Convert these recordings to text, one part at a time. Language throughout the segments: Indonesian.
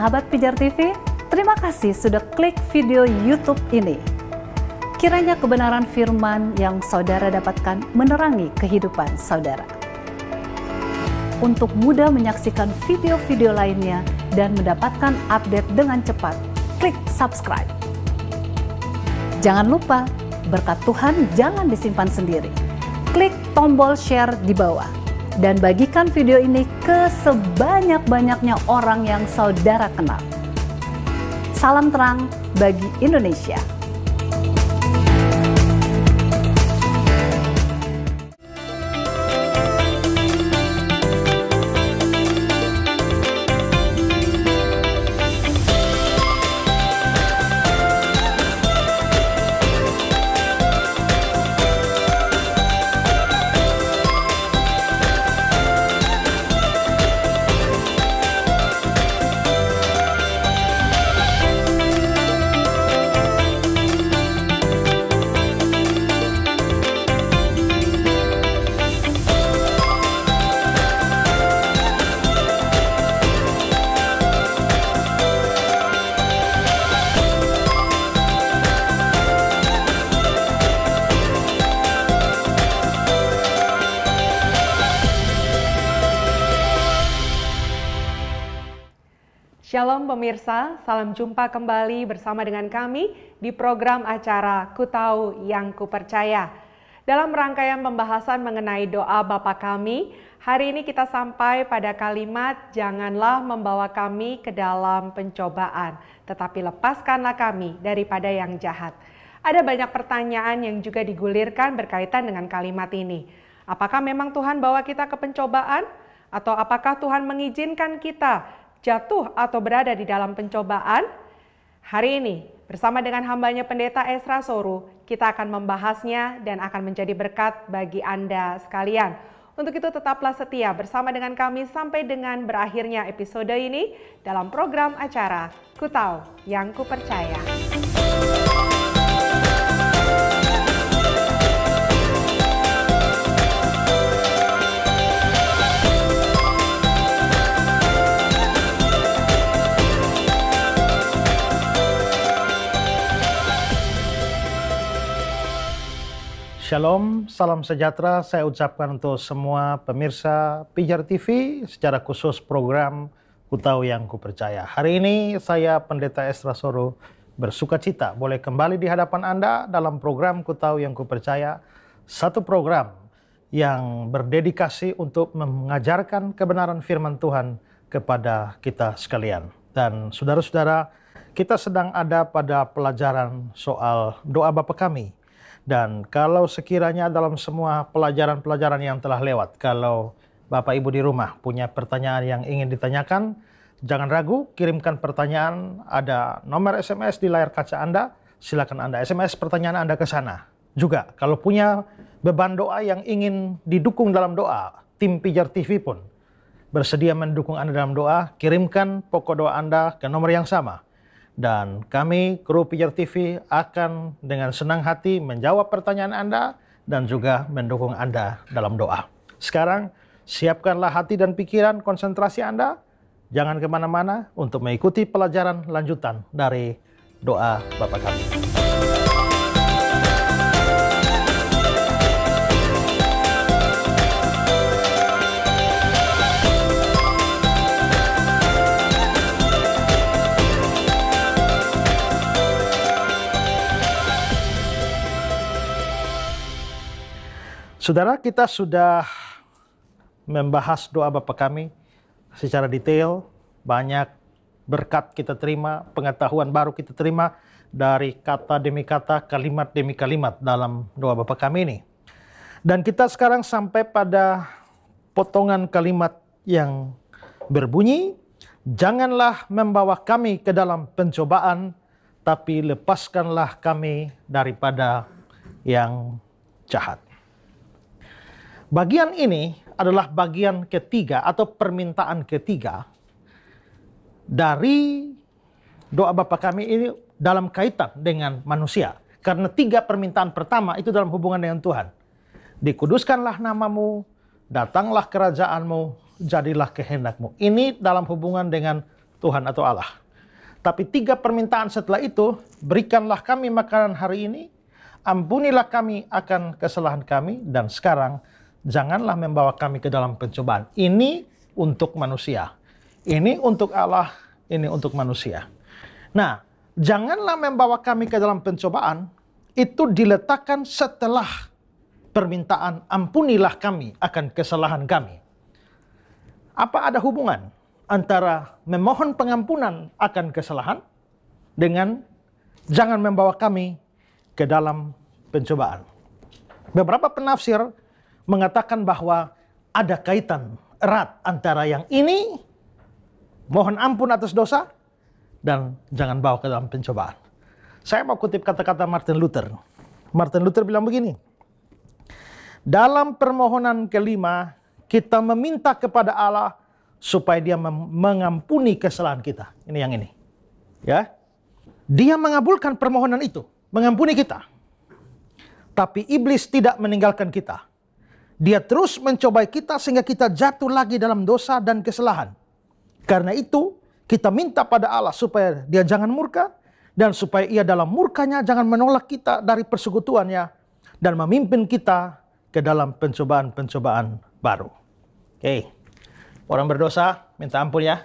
Sahabat Pijar TV, terima kasih sudah klik video YouTube ini. Kiranya kebenaran firman yang saudara dapatkan menerangi kehidupan saudara. Untuk mudah menyaksikan video-video lainnya dan mendapatkan update dengan cepat, klik subscribe. Jangan lupa, berkat Tuhan jangan disimpan sendiri. Klik tombol share di bawah dan bagikan video ini ke sebanyak-banyaknya orang yang saudara kenal. Salam terang bagi Indonesia. Shalom pemirsa, salam jumpa kembali bersama dengan kami di program acara Ku Tahu Yang Ku Percaya. Dalam rangkaian pembahasan mengenai doa Bapa Kami, hari ini kita sampai pada kalimat janganlah membawa kami ke dalam pencobaan, tetapi lepaskanlah kami daripada yang jahat. Ada banyak pertanyaan yang juga digulirkan berkaitan dengan kalimat ini. Apakah memang Tuhan bawa kita ke pencobaan? Atau apakah Tuhan mengizinkan kita jatuh atau berada di dalam pencobaan? Hari ini bersama dengan hambanya Pendeta Esra Soru, kita akan membahasnya dan akan menjadi berkat bagi Anda sekalian. Untuk itu tetaplah setia bersama dengan kami sampai dengan berakhirnya episode ini dalam program acara Ku Tahu Yang Ku Percaya. Shalom, salam sejahtera saya ucapkan untuk semua pemirsa Pijar TV, secara khusus program Ku Tahu Yang Ku Percaya. Hari ini saya Pendeta Esra Soru bersuka cita boleh kembali di hadapan Anda dalam program Ku Tahu Yang Ku Percaya, satu program yang berdedikasi untuk mengajarkan kebenaran firman Tuhan kepada kita sekalian. Dan saudara-saudara, kita sedang ada pada pelajaran soal doa Bapa Kami. Dan kalau sekiranya dalam semua pelajaran-pelajaran yang telah lewat, kalau Bapak Ibu di rumah punya pertanyaan yang ingin ditanyakan, jangan ragu, kirimkan pertanyaan, ada nomor SMS di layar kaca Anda, silakan Anda SMS pertanyaan Anda ke sana. Juga kalau punya beban doa yang ingin didukung dalam doa, tim Pijar TV pun bersedia mendukung Anda dalam doa, kirimkan pokok doa Anda ke nomor yang sama. Dan kami, kru Pijar TV, akan dengan senang hati menjawab pertanyaan Anda dan juga mendukung Anda dalam doa. Sekarang, siapkanlah hati dan pikiran konsentrasi Anda. Jangan kemana-mana untuk mengikuti pelajaran lanjutan dari doa Bapa Kami. Saudara, kita sudah membahas doa Bapa Kami secara detail. Banyak berkat kita terima, pengetahuan baru kita terima dari kata demi kata, kalimat demi kalimat dalam doa Bapa Kami ini. Dan kita sekarang sampai pada potongan kalimat yang berbunyi, janganlah membawa kami ke dalam pencobaan, tapi lepaskanlah kami daripada yang jahat. Bagian ini adalah bagian ketiga atau permintaan ketiga dari doa Bapa Kami ini dalam kaitan dengan manusia. Karena tiga permintaan pertama itu dalam hubungan dengan Tuhan. Dikuduskanlah namamu, datanglah kerajaanmu, jadilah kehendakmu. Ini dalam hubungan dengan Tuhan atau Allah. Tapi 3 permintaan setelah itu, berikanlah kami makanan hari ini, ampunilah kami akan kesalahan kami, dan sekarang janganlah membawa kami ke dalam pencobaan. Ini untuk manusia. Ini untuk Allah, ini untuk manusia. Nah, janganlah membawa kami ke dalam pencobaan, itu diletakkan setelah permintaan ampunilah kami akan kesalahan kami. Apa ada hubungan antara memohon pengampunan akan kesalahan dengan jangan membawa kami ke dalam pencobaan? Beberapa penafsir mengatakan bahwa ada kaitan erat antara yang ini, mohon ampun atas dosa, dan jangan bawa ke dalam pencobaan. Saya mau kutip kata-kata Martin Luther. Martin Luther bilang begini, dalam permohonan kelima, kita meminta kepada Allah supaya dia mengampuni kesalahan kita. Ini yang ini. Ya. Dia mengabulkan permohonan itu, mengampuni kita. Tapi iblis tidak meninggalkan kita. Dia terus mencobai kita sehingga kita jatuh lagi dalam dosa dan kesalahan. Karena itu, kita minta pada Allah supaya dia jangan murka, dan supaya ia dalam murkanya jangan menolak kita dari persekutuannya, dan memimpin kita ke dalam pencobaan-pencobaan baru. Oke, orang berdosa minta ampun ya.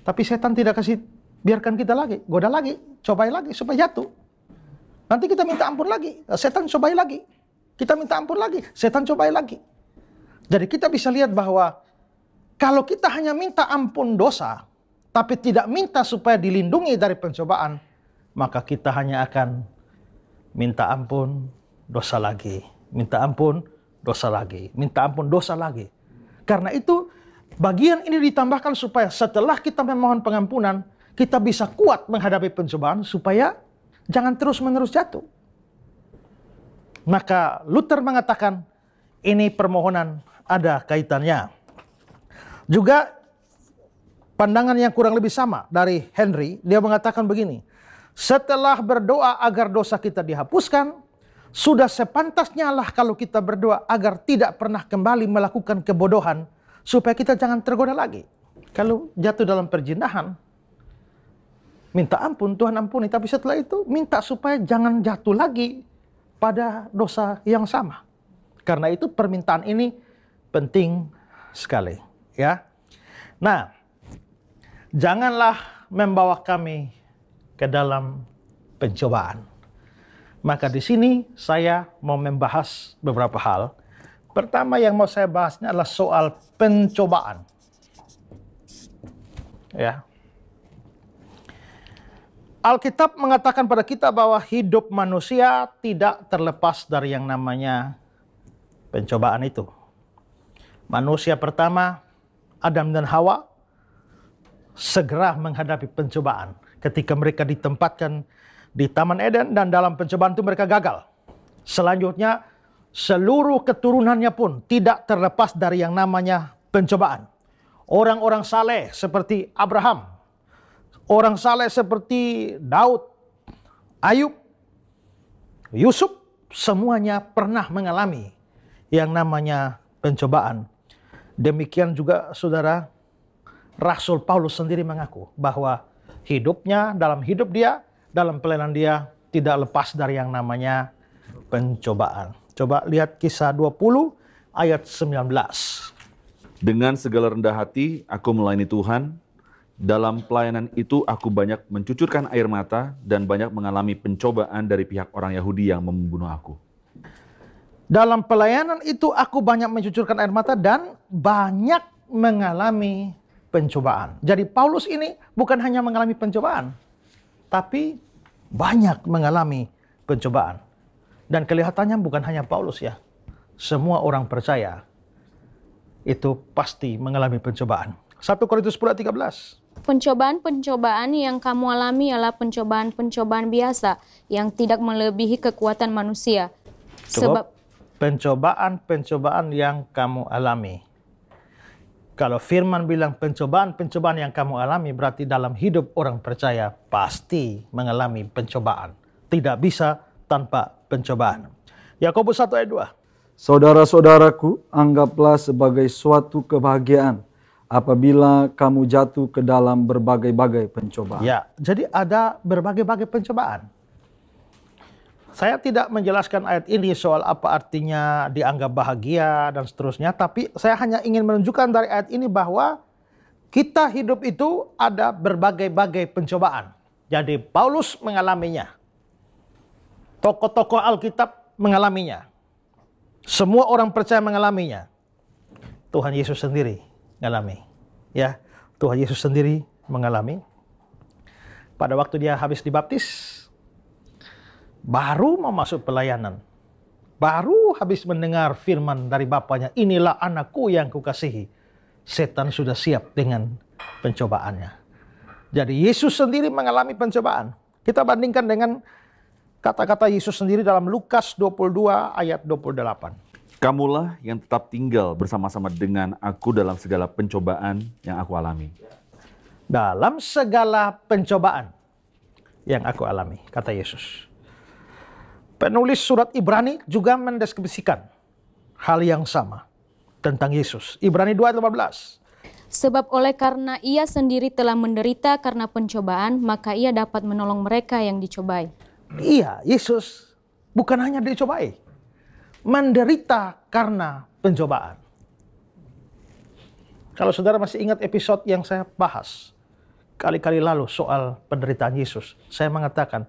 Tapi setan tidak kasih biarkan kita lagi, goda lagi, cobai lagi supaya jatuh. Nanti kita minta ampun lagi, setan cobai lagi. Kita minta ampun lagi, setan cobai lagi. Jadi kita bisa lihat bahwa kalau kita hanya minta ampun dosa, tapi tidak minta supaya dilindungi dari pencobaan, maka kita hanya akan minta ampun dosa lagi. Minta ampun dosa lagi. Minta ampun dosa lagi. Karena itu bagian ini ditambahkan supaya setelah kita memohon pengampunan, kita bisa kuat menghadapi pencobaan supaya jangan terus-menerus jatuh. Maka Luther mengatakan ini permohonan ada kaitannya. Juga pandangan yang kurang lebih sama dari Henry, dia mengatakan begini, setelah berdoa agar dosa kita dihapuskan, sudah sepantasnya lah kalau kita berdoa agar tidak pernah kembali melakukan kebodohan, supaya kita jangan tergoda lagi. Kalau jatuh dalam perzinahan, minta ampun, Tuhan ampuni, tapi setelah itu minta supaya jangan jatuh lagi pada dosa yang sama. Karena itu permintaan ini penting sekali, ya. Nah, janganlah membawa kami ke dalam pencobaan. Maka di sini saya mau membahas beberapa hal. Pertama yang mau saya bahasnya adalah soal pencobaan. Ya. Alkitab mengatakan pada kita bahwa hidup manusia tidak terlepas dari yang namanya pencobaan itu. Manusia pertama, Adam dan Hawa, segera menghadapi pencobaan ketika mereka ditempatkan di Taman Eden dan dalam pencobaan itu mereka gagal. Selanjutnya, seluruh keturunannya pun tidak terlepas dari yang namanya pencobaan. Orang-orang saleh seperti Abraham, orang saleh seperti Daud, Ayub, Yusuf, semuanya pernah mengalami yang namanya pencobaan. Demikian juga saudara, Rasul Paulus sendiri mengaku bahwa hidupnya, dalam hidup dia, dalam pelayanan dia tidak lepas dari yang namanya pencobaan. Coba lihat Kisah 20 ayat 19. Dengan segala rendah hati aku melayani Tuhan. Dalam pelayanan itu aku banyak mencucurkan air mata dan banyak mengalami pencobaan dari pihak orang Yahudi yang membunuh aku. Dalam pelayanan itu aku banyak mencucurkan air mata dan banyak mengalami pencobaan. Jadi Paulus ini bukan hanya mengalami pencobaan, tapi banyak mengalami pencobaan. Dan kelihatannya bukan hanya Paulus ya. Semua orang percaya itu pasti mengalami pencobaan. 1 Korintus 10 ayat 13. Pencobaan-pencobaan yang kamu alami adalah pencobaan-pencobaan biasa yang tidak melebihi kekuatan manusia. Sebab pencobaan-pencobaan yang kamu alami. Kalau firman bilang pencobaan-pencobaan yang kamu alami, berarti dalam hidup orang percaya pasti mengalami pencobaan. Tidak bisa tanpa pencobaan. Yakobus 1 ayat 2. Saudara-saudaraku, anggaplah sebagai suatu kebahagiaan apabila kamu jatuh ke dalam berbagai-bagai pencobaan. Ya, jadi ada berbagai-bagai pencobaan. Saya tidak menjelaskan ayat ini soal apa artinya dianggap bahagia dan seterusnya, tapi saya hanya ingin menunjukkan dari ayat ini bahwa kita hidup itu ada berbagai-bagai pencobaan. Jadi Paulus mengalaminya. Tokoh-tokoh Alkitab mengalaminya. Semua orang percaya mengalaminya. Tuhan Yesus sendiri mengalami. Ya, Tuhan Yesus sendiri mengalami. Pada waktu dia habis dibaptis, baru mau masuk pelayanan, baru habis mendengar firman dari Bapaknya, inilah anakku yang kukasihi. Setan sudah siap dengan pencobaannya. Jadi Yesus sendiri mengalami pencobaan. Kita bandingkan dengan kata-kata Yesus sendiri dalam Lukas 22 ayat 28. Kamulah yang tetap tinggal bersama-sama dengan aku dalam segala pencobaan yang aku alami. Dalam segala pencobaan yang aku alami, kata Yesus. Penulis surat Ibrani juga mendeskripsikan hal yang sama tentang Yesus. Ibrani 2:15. Sebab oleh karena ia sendiri telah menderita karena pencobaan, maka ia dapat menolong mereka yang dicobai. Iya, Yesus bukan hanya dicobai, menderita karena pencobaan. Kalau saudara masih ingat episode yang saya bahas kali-kali lalu soal penderitaan Yesus, saya mengatakan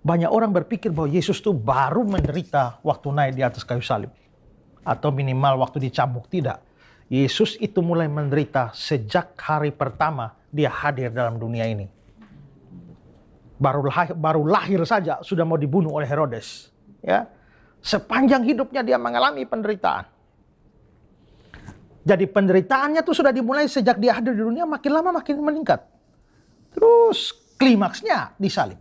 banyak orang berpikir bahwa Yesus itu baru menderita waktu naik di atas kayu salib. Atau minimal waktu dicambuk. Tidak. Yesus itu mulai menderita sejak hari pertama dia hadir dalam dunia ini. Baru lahir saja sudah mau dibunuh oleh Herodes. Ya, sepanjang hidupnya dia mengalami penderitaan. Jadi penderitaannya itu sudah dimulai sejak dia hadir di dunia, makin lama makin meningkat. Terus klimaksnya disalib.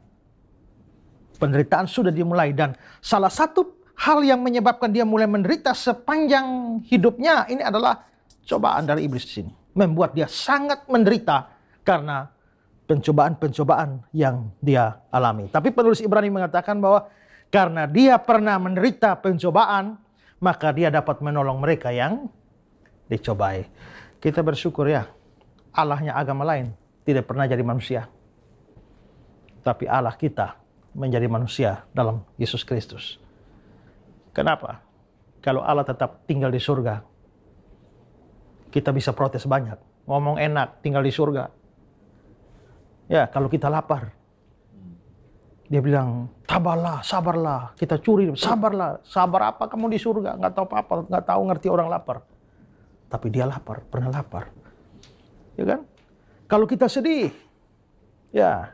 Penderitaan sudah dimulai, dan salah satu hal yang menyebabkan dia mulai menderita sepanjang hidupnya ini adalah cobaan dari iblis di sini. Membuat dia sangat menderita karena pencobaan-pencobaan yang dia alami. Tapi penulis Ibrani mengatakan bahwa karena dia pernah menderita pencobaan, maka dia dapat menolong mereka yang dicobai. Kita bersyukur ya, Allahnya agama lain tidak pernah jadi manusia. Tapi Allah kita menjadi manusia dalam Yesus Kristus. Kenapa? Kalau Allah tetap tinggal di surga, kita bisa protes banyak. Ngomong enak, tinggal di surga. Ya, kalau kita lapar, dia bilang, sabarlah, kita curi, sabarlah. Sabar apa kamu di surga? Nggak tahu apa-apa, nggak tahu ngerti orang lapar. Tapi dia lapar, pernah lapar. Ya kan? Kalau kita sedih, ya,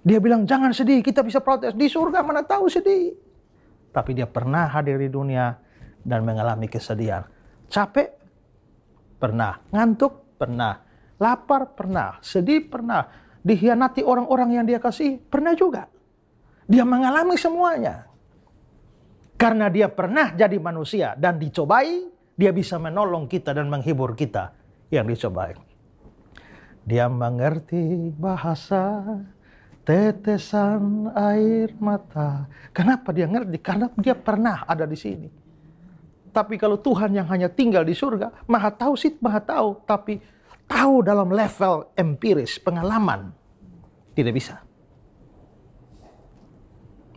dia bilang jangan sedih, kita bisa protes. Di surga mana tahu sedih. Tapi dia pernah hadir di dunia dan mengalami kesedihan. Capek? Pernah. Ngantuk? Pernah. Lapar? Pernah. Sedih? Pernah. Dikhianati orang-orang yang dia kasih? Pernah juga. Dia mengalami semuanya. Karena dia pernah jadi manusia dan dicobai, dia bisa menolong kita dan menghibur kita yang dicobai. Dia mengerti bahasa tetesan air mata. Kenapa dia ngerti? Karena dia pernah ada di sini. Tapi kalau Tuhan yang hanya tinggal di surga, maha tahu sih, maha tahu. Tapi tahu dalam level empiris, pengalaman, tidak bisa.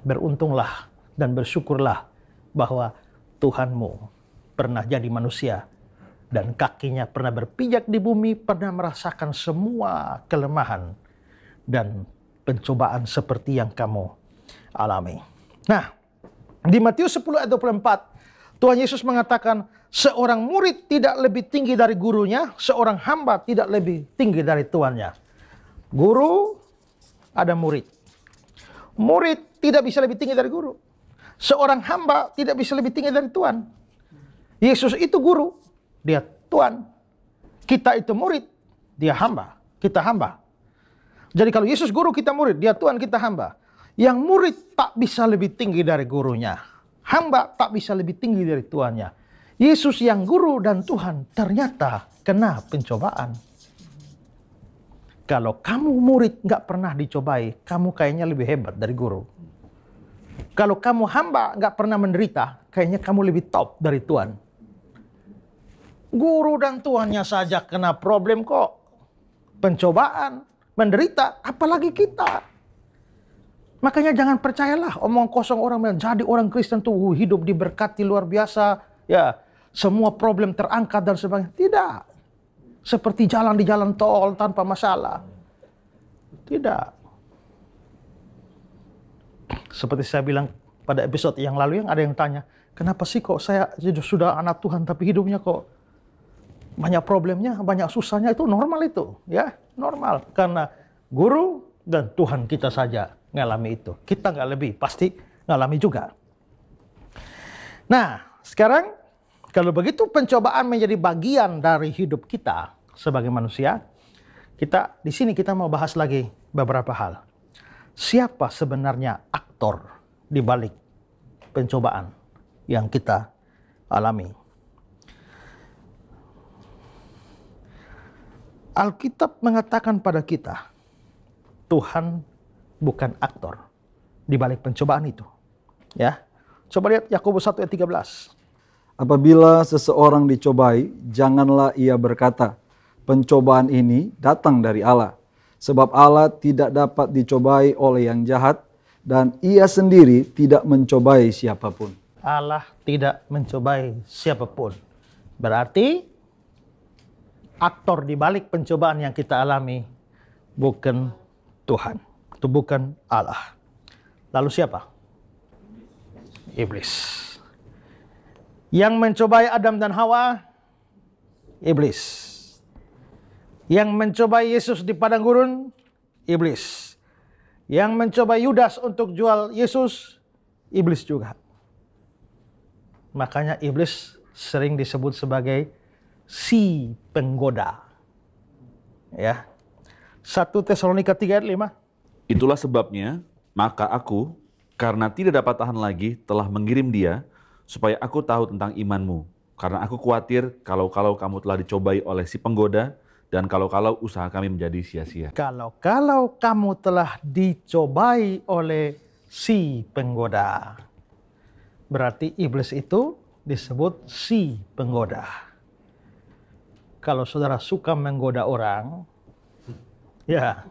Beruntunglah dan bersyukurlah bahwa Tuhanmu pernah jadi manusia. Dan kakinya pernah berpijak di bumi, pernah merasakan semua kelemahan dan pencobaan seperti yang kamu alami. Nah, di Matius 10 ayat 24, Tuhan Yesus mengatakan, seorang murid tidak lebih tinggi dari gurunya, seorang hamba tidak lebih tinggi dari tuannya. Guru, ada murid. Murid tidak bisa lebih tinggi dari guru. Seorang hamba tidak bisa lebih tinggi dari tuan. Yesus itu guru, dia tuan. Kita itu murid, dia hamba, kita hamba. Jadi kalau Yesus guru, kita murid, dia Tuhan, kita hamba. Yang murid tak bisa lebih tinggi dari gurunya. Hamba tak bisa lebih tinggi dari tuannya. Yesus yang guru dan Tuhan ternyata kena pencobaan. Kalau kamu murid nggak pernah dicobai, kamu kayaknya lebih hebat dari guru. Kalau kamu hamba nggak pernah menderita, kayaknya kamu lebih top dari Tuhan. Guru dan tuannya saja kena problem kok. Pencobaan, menderita, apalagi kita. Makanya jangan percayalah omong kosong orang bilang jadi orang Kristen tuh hidup diberkati luar biasa. Ya, semua problem terangkat dan sebagainya. Tidak. Seperti jalan di jalan tol tanpa masalah. Tidak. Seperti saya bilang pada episode yang lalu yang ada yang tanya, kenapa sih kok saya sudah anak Tuhan tapi hidupnya kok banyak problemnya, banyak susahnya? Itu normal itu, ya, normal. Karena guru dan Tuhan kita saja ngalami itu. Kita nggak lebih, pasti ngalami juga. Nah, sekarang kalau begitu pencobaan menjadi bagian dari hidup kita sebagai manusia, di sini kita mau bahas lagi beberapa hal. Siapa sebenarnya aktor di balik pencobaan yang kita alami? Alkitab mengatakan pada kita, Tuhan bukan aktor di balik pencobaan itu. Ya, coba lihat Yakobus 1 ayat 13. Apabila seseorang dicobai, janganlah ia berkata, pencobaan ini datang dari Allah. Sebab Allah tidak dapat dicobai oleh yang jahat, dan ia sendiri tidak mencobai siapapun. Allah tidak mencobai siapapun. Berarti aktor di balik pencobaan yang kita alami bukan Tuhan. Itu bukan Allah. Lalu siapa? Iblis. Yang mencobai Adam dan Hawa, iblis. Yang mencobai Yesus di padang gurun, iblis. Yang mencobai Yudas untuk jual Yesus, iblis juga. Makanya iblis sering disebut sebagai si penggoda. Ya. 1 Tesalonika 3 ayat 5. Itulah sebabnya, maka aku, karena tidak dapat tahan lagi, telah mengirim dia, supaya aku tahu tentang imanmu. Karena aku khawatir kalau kamu telah dicobai oleh si penggoda, dan kalau usaha kami menjadi sia-sia. Kalau kamu telah dicobai oleh si penggoda, berarti iblis itu disebut si penggoda. Kalau saudara suka menggoda orang, ya,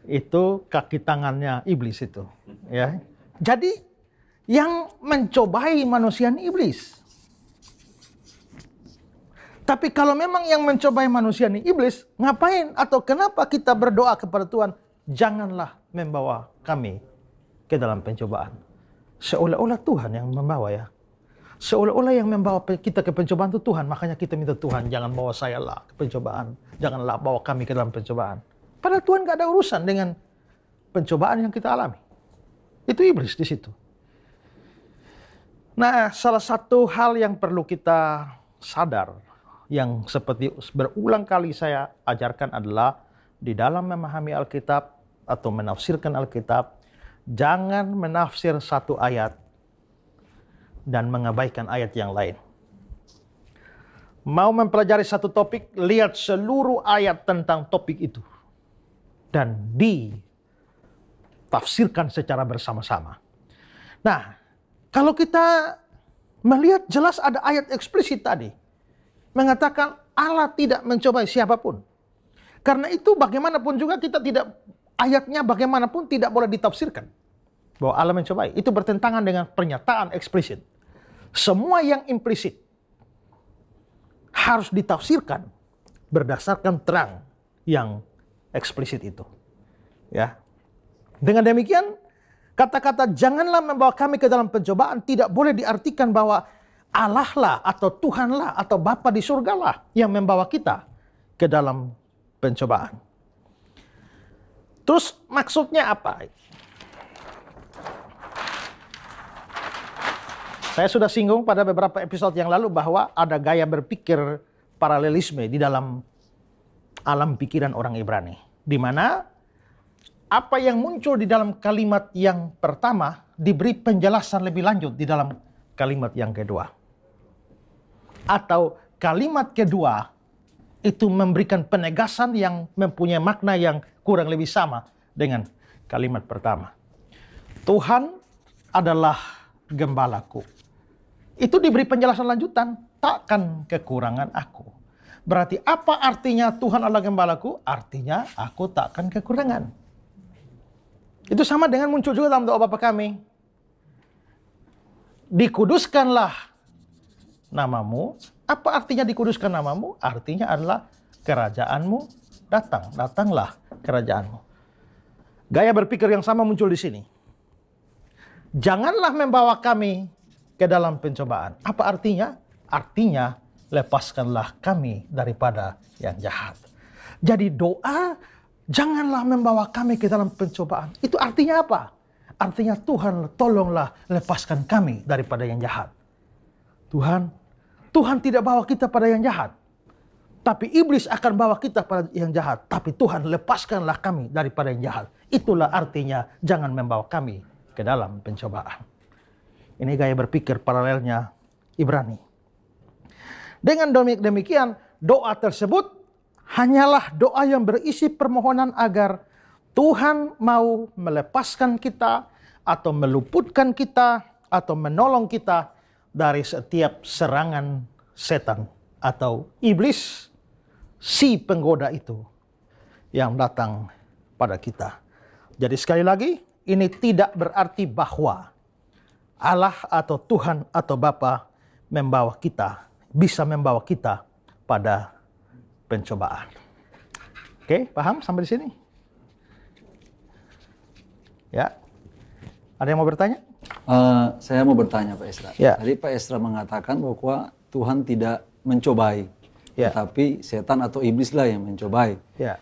itu kaki tangannya iblis itu, ya. Jadi yang mencobai manusia ini iblis. Tapi kalau memang yang mencobai manusia ini iblis, ngapain atau kenapa kita berdoa kepada Tuhan, janganlah membawa kami ke dalam pencobaan. Seolah-olah Tuhan yang membawa, ya. Seolah-olah yang membawa kita ke pencobaan itu Tuhan. Makanya kita minta Tuhan, jangan bawa saya lah ke pencobaan. Janganlah bawa kami ke dalam pencobaan. Padahal Tuhan gak ada urusan dengan pencobaan yang kita alami. Itu iblis di situ. Nah, salah satu hal yang perlu kita sadar, yang seperti berulang kali saya ajarkan adalah di dalam memahami Alkitab atau menafsirkan Alkitab, jangan menafsir satu ayat dan mengabaikan ayat yang lain. Mau mempelajari satu topik, lihat seluruh ayat tentang topik itu dan ditafsirkan secara bersama-sama. Nah, kalau kita melihat jelas ada ayat eksplisit tadi mengatakan Allah tidak mencobai siapapun. Karena itu bagaimanapun juga kita tidak, ayatnya bagaimanapun tidak boleh ditafsirkan bahwa Allah mencobai. Itu bertentangan dengan pernyataan eksplisit. Semua yang implisit harus ditafsirkan berdasarkan terang yang eksplisit itu. Ya. Dengan demikian, kata-kata janganlah membawa kami ke dalam pencobaan tidak boleh diartikan bahwa Allah lah atau Tuhan lah atau Bapa di surga lah yang membawa kita ke dalam pencobaan. Terus maksudnya apa? Saya sudah singgung pada beberapa episode yang lalu bahwa ada gaya berpikir paralelisme di dalam alam pikiran orang Ibrani. Di mana apa yang muncul di dalam kalimat yang pertama diberi penjelasan lebih lanjut di dalam kalimat yang kedua. Atau kalimat kedua itu memberikan penegasan yang mempunyai makna yang kurang lebih sama dengan kalimat pertama. Tuhan adalah gembalaku. Itu diberi penjelasan lanjutan, takkan kekurangan aku. Berarti apa artinya Tuhan Allah Gembalaku? Artinya aku takkan kekurangan. Itu sama dengan muncul juga dalam doa Bapa kami. Dikuduskanlah namamu. Apa artinya dikuduskan namamu? Artinya adalah kerajaanmu datang. Datanglah kerajaanmu. Gaya berpikir yang sama muncul di sini. Janganlah membawa kami ke dalam pencobaan. Apa artinya? Artinya lepaskanlah kami daripada yang jahat. Jadi doa, janganlah membawa kami ke dalam pencobaan. Itu artinya apa? Artinya Tuhan, tolonglah lepaskan kami daripada yang jahat. Tuhan tidak bawa kita pada yang jahat. Tapi iblis akan bawa kita pada yang jahat. Tapi Tuhan, lepaskanlah kami daripada yang jahat. Itulah artinya jangan membawa kami ke dalam pencobaan. Ini gaya berpikir paralelnya Ibrani. Dengan demikian, doa tersebut hanyalah doa yang berisi permohonan agar Tuhan mau melepaskan kita atau meluputkan kita atau menolong kita dari setiap serangan setan atau iblis, si penggoda itu yang datang pada kita. Jadi sekali lagi, ini tidak berarti bahwa Allah atau Tuhan atau Bapa bisa membawa kita pada pencobaan. Oke, paham sampai di sini? Ya. Ada yang mau bertanya? Saya mau bertanya Pak Esra. Ya. Tadi Pak Esra mengatakan bahwa Tuhan tidak mencobai, Ya. tetapi setan atau iblis lah yang mencobai. Ya.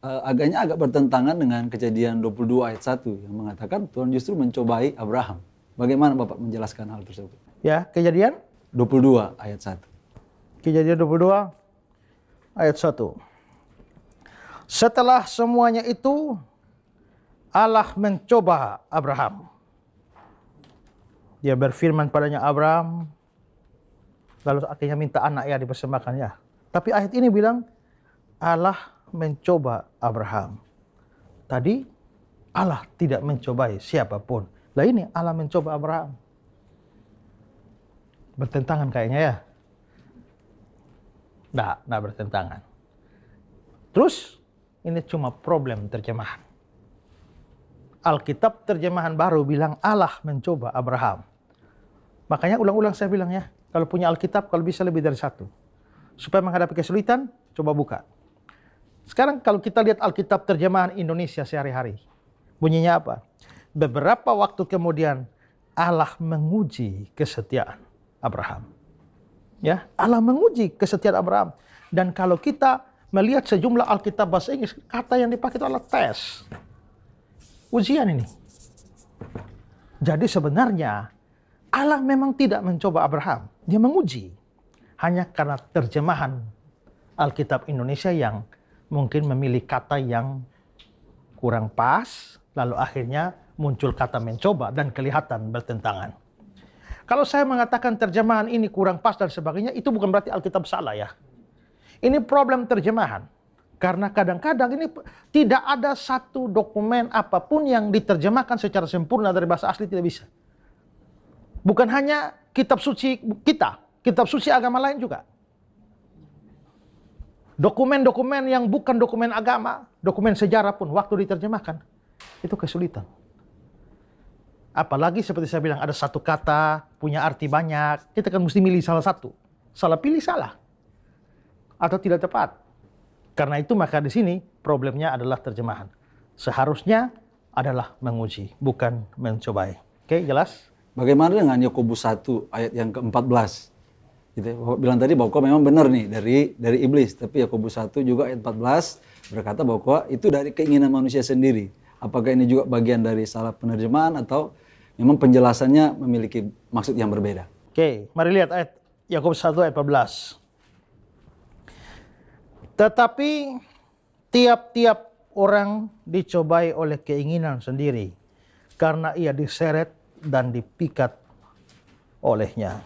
Agaknya agak bertentangan dengan Kejadian 22 ayat 1 yang mengatakan Tuhan justru mencobai Abraham. Bagaimana Bapak menjelaskan hal tersebut? Ya, Kejadian 22 ayat 1. Kejadian 22 ayat 1. Setelah semuanya itu Allah mencoba Abraham. Dia berfirman padanya, Abraham, lalu akhirnya minta anak ya dipersembahkan ya. Tapi ayat ini bilang Allah mencoba Abraham. Tadi Allah tidak mencobai siapapun. Lah ini Allah mencoba Abraham. Bertentangan kayaknya ya. Nggak bertentangan. Terus ini cuma problem terjemahan. Alkitab terjemahan baru bilang Allah mencoba Abraham. Makanya ulang-ulang saya bilang ya, kalau punya Alkitab kalau bisa lebih dari satu. Supaya menghadapi kesulitan, coba buka. Sekarang kalau kita lihat Alkitab terjemahan Indonesia sehari-hari, bunyinya apa? Beberapa waktu kemudian Allah menguji kesetiaan Abraham. Ya, Allah menguji kesetiaan Abraham. Dan kalau kita melihat sejumlah Alkitab bahasa Inggris, kata yang dipakai itu adalah tes. Ujian ini. Jadi sebenarnya Allah memang tidak mencoba Abraham. Dia menguji. Hanya karena terjemahan Alkitab Indonesia yang mungkin memilih kata yang kurang pas, lalu akhirnya muncul kata mencoba dan kelihatan bertentangan. Kalau saya mengatakan terjemahan ini kurang pas dan sebagainya, itu bukan berarti Alkitab salah ya. Ini problem terjemahan. Karena kadang-kadang ini tidak ada satu dokumen apapun yang diterjemahkan secara sempurna dari bahasa asli, tidak bisa. Bukan hanya kitab suci kita, kitab suci agama lain juga. Dokumen-dokumen yang bukan dokumen agama, dokumen sejarah pun waktu diterjemahkan, itu kesulitan. Apalagi seperti saya bilang, ada satu kata, punya arti banyak, kita kan mesti milih salah satu. Salah pilih salah. Atau tidak tepat. Karena itu maka di sini problemnya adalah terjemahan. Seharusnya adalah menguji, bukan mencobai. Oke, jelas? Bagaimana dengan Yakobus 1 ayat yang ke-14? Gitu ya. Bapak bilang tadi bahwa memang benar nih dari iblis, tapi Yakobus 1 juga ayat 14 berkata bahwa itu dari keinginan manusia sendiri. Apakah ini juga bagian dari salah penerjemahan atau memang penjelasannya memiliki maksud yang berbeda? Oke, mari lihat ayat Yakobus 1 ayat 14. Tetapi tiap-tiap orang dicobai oleh keinginan sendiri karena ia diseret dan dipikat olehnya.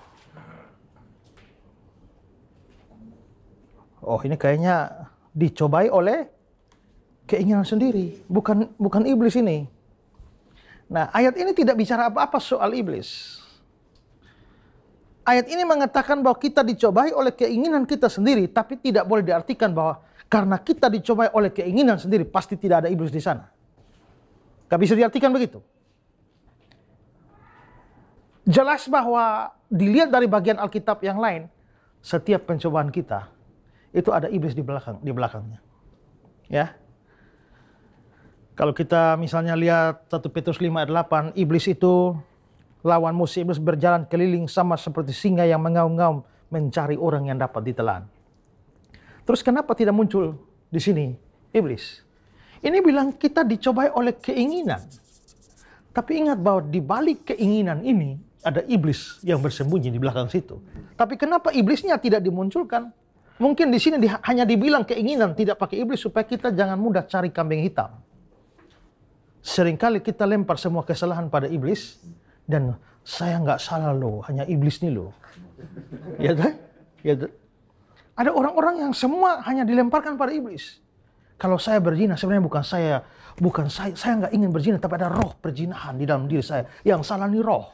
Oh, ini kayaknya dicobai oleh keinginan sendiri, bukan iblis ini. Nah, ayat ini tidak bicara apa-apa soal iblis. ayat ini mengatakan bahwa kita dicobai oleh keinginan kita sendiri, tapi tidak boleh diartikan bahwa karena kita dicobai oleh keinginan sendiri, pasti tidak ada iblis di sana. Gak bisa diartikan begitu. Jelas bahwa dilihat dari bagian Alkitab yang lain, setiap pencobaan kita itu ada iblis di belakangnya. Ya. Kalau kita misalnya lihat 1 Petrus 5 ayat 8, iblis itu lawan musuh, iblis berjalan keliling sama seperti singa yang mengaum-ngaum mencari orang yang dapat ditelan. Terus kenapa tidak muncul di sini iblis? Ini bilang kita dicobai oleh keinginan. Tapi ingat bahwa di balik keinginan ini ada iblis yang bersembunyi di belakang situ. Tapi kenapa iblisnya tidak dimunculkan? Mungkin di sini hanya dibilang keinginan, tidak pakai iblis supaya kita jangan mudah cari kambing hitam. Seringkali kita lempar semua kesalahan pada iblis dan saya nggak salah loh, hanya iblis nih loh. Ya kan? Ya, ada orang-orang yang semua hanya dilemparkan pada iblis. Kalau saya berzina sebenarnya bukan saya nggak ingin berzina, tapi ada roh perzinahan di dalam diri saya. Yang salah nih roh.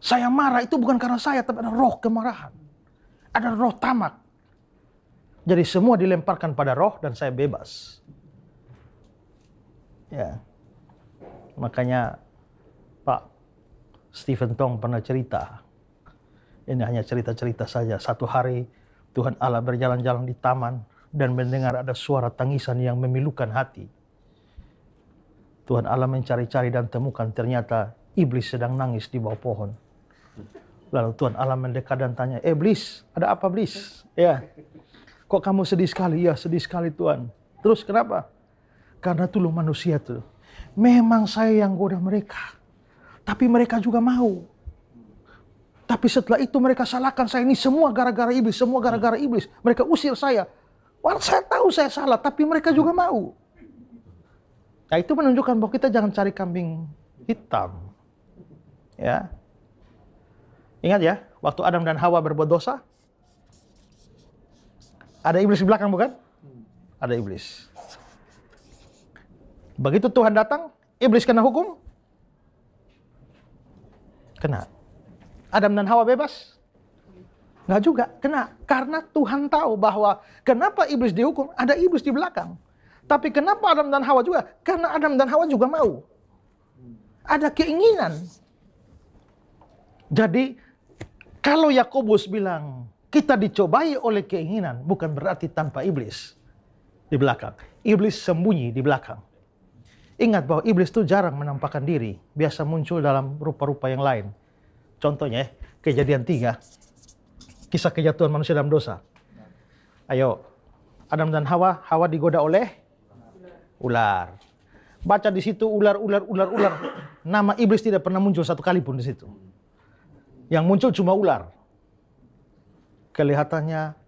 Saya marah itu bukan karena saya, tapi ada roh kemarahan. Ada roh tamak. Jadi semua dilemparkan pada roh dan saya bebas. Ya. Makanya Pak Stephen Tong pernah cerita. Ini hanya cerita-cerita saja. Satu hari Tuhan Allah berjalan-jalan di taman dan mendengar ada suara tangisan yang memilukan hati. Tuhan Allah mencari-cari dan temukan ternyata iblis sedang nangis di bawah pohon. Lalu Tuhan Allah mendekat dan tanya, iblis, ada apa iblis? Ya, kok kamu sedih sekali? Ya, sedih sekali Tuhan. Terus kenapa? Karena dulu manusia tuh, memang saya yang goda mereka. Tapi mereka juga mau. Tapi setelah itu mereka salahkan saya, ini semua gara-gara iblis, semua gara-gara iblis. Mereka usir saya. Wah, saya tahu saya salah, tapi mereka juga mau. Nah, itu menunjukkan bahwa kita jangan cari kambing hitam. Ya. Ingat ya, waktu Adam dan Hawa berbuat dosa, ada iblis di belakang bukan? Ada iblis. Begitu Tuhan datang, iblis kena hukum? Kena. Adam dan Hawa bebas? Nggak juga, kena. Karena Tuhan tahu bahwa kenapa iblis dihukum, ada iblis di belakang. Tapi kenapa Adam dan Hawa juga? Karena Adam dan Hawa juga mau. Ada keinginan. Jadi, kalau Yakobus bilang, kita dicobai oleh keinginan, bukan berarti tanpa iblis di belakang. Iblis sembunyi di belakang. Ingat bahwa iblis itu jarang menampakkan diri. Biasa muncul dalam rupa-rupa yang lain. Contohnya, Kejadian 3. Kisah kejatuhan manusia dalam dosa. Ayo, Adam dan Hawa digoda oleh ular. Baca di situ ular. Nama iblis tidak pernah muncul satu kali pun di situ. Yang muncul cuma ular. Kelihatannya,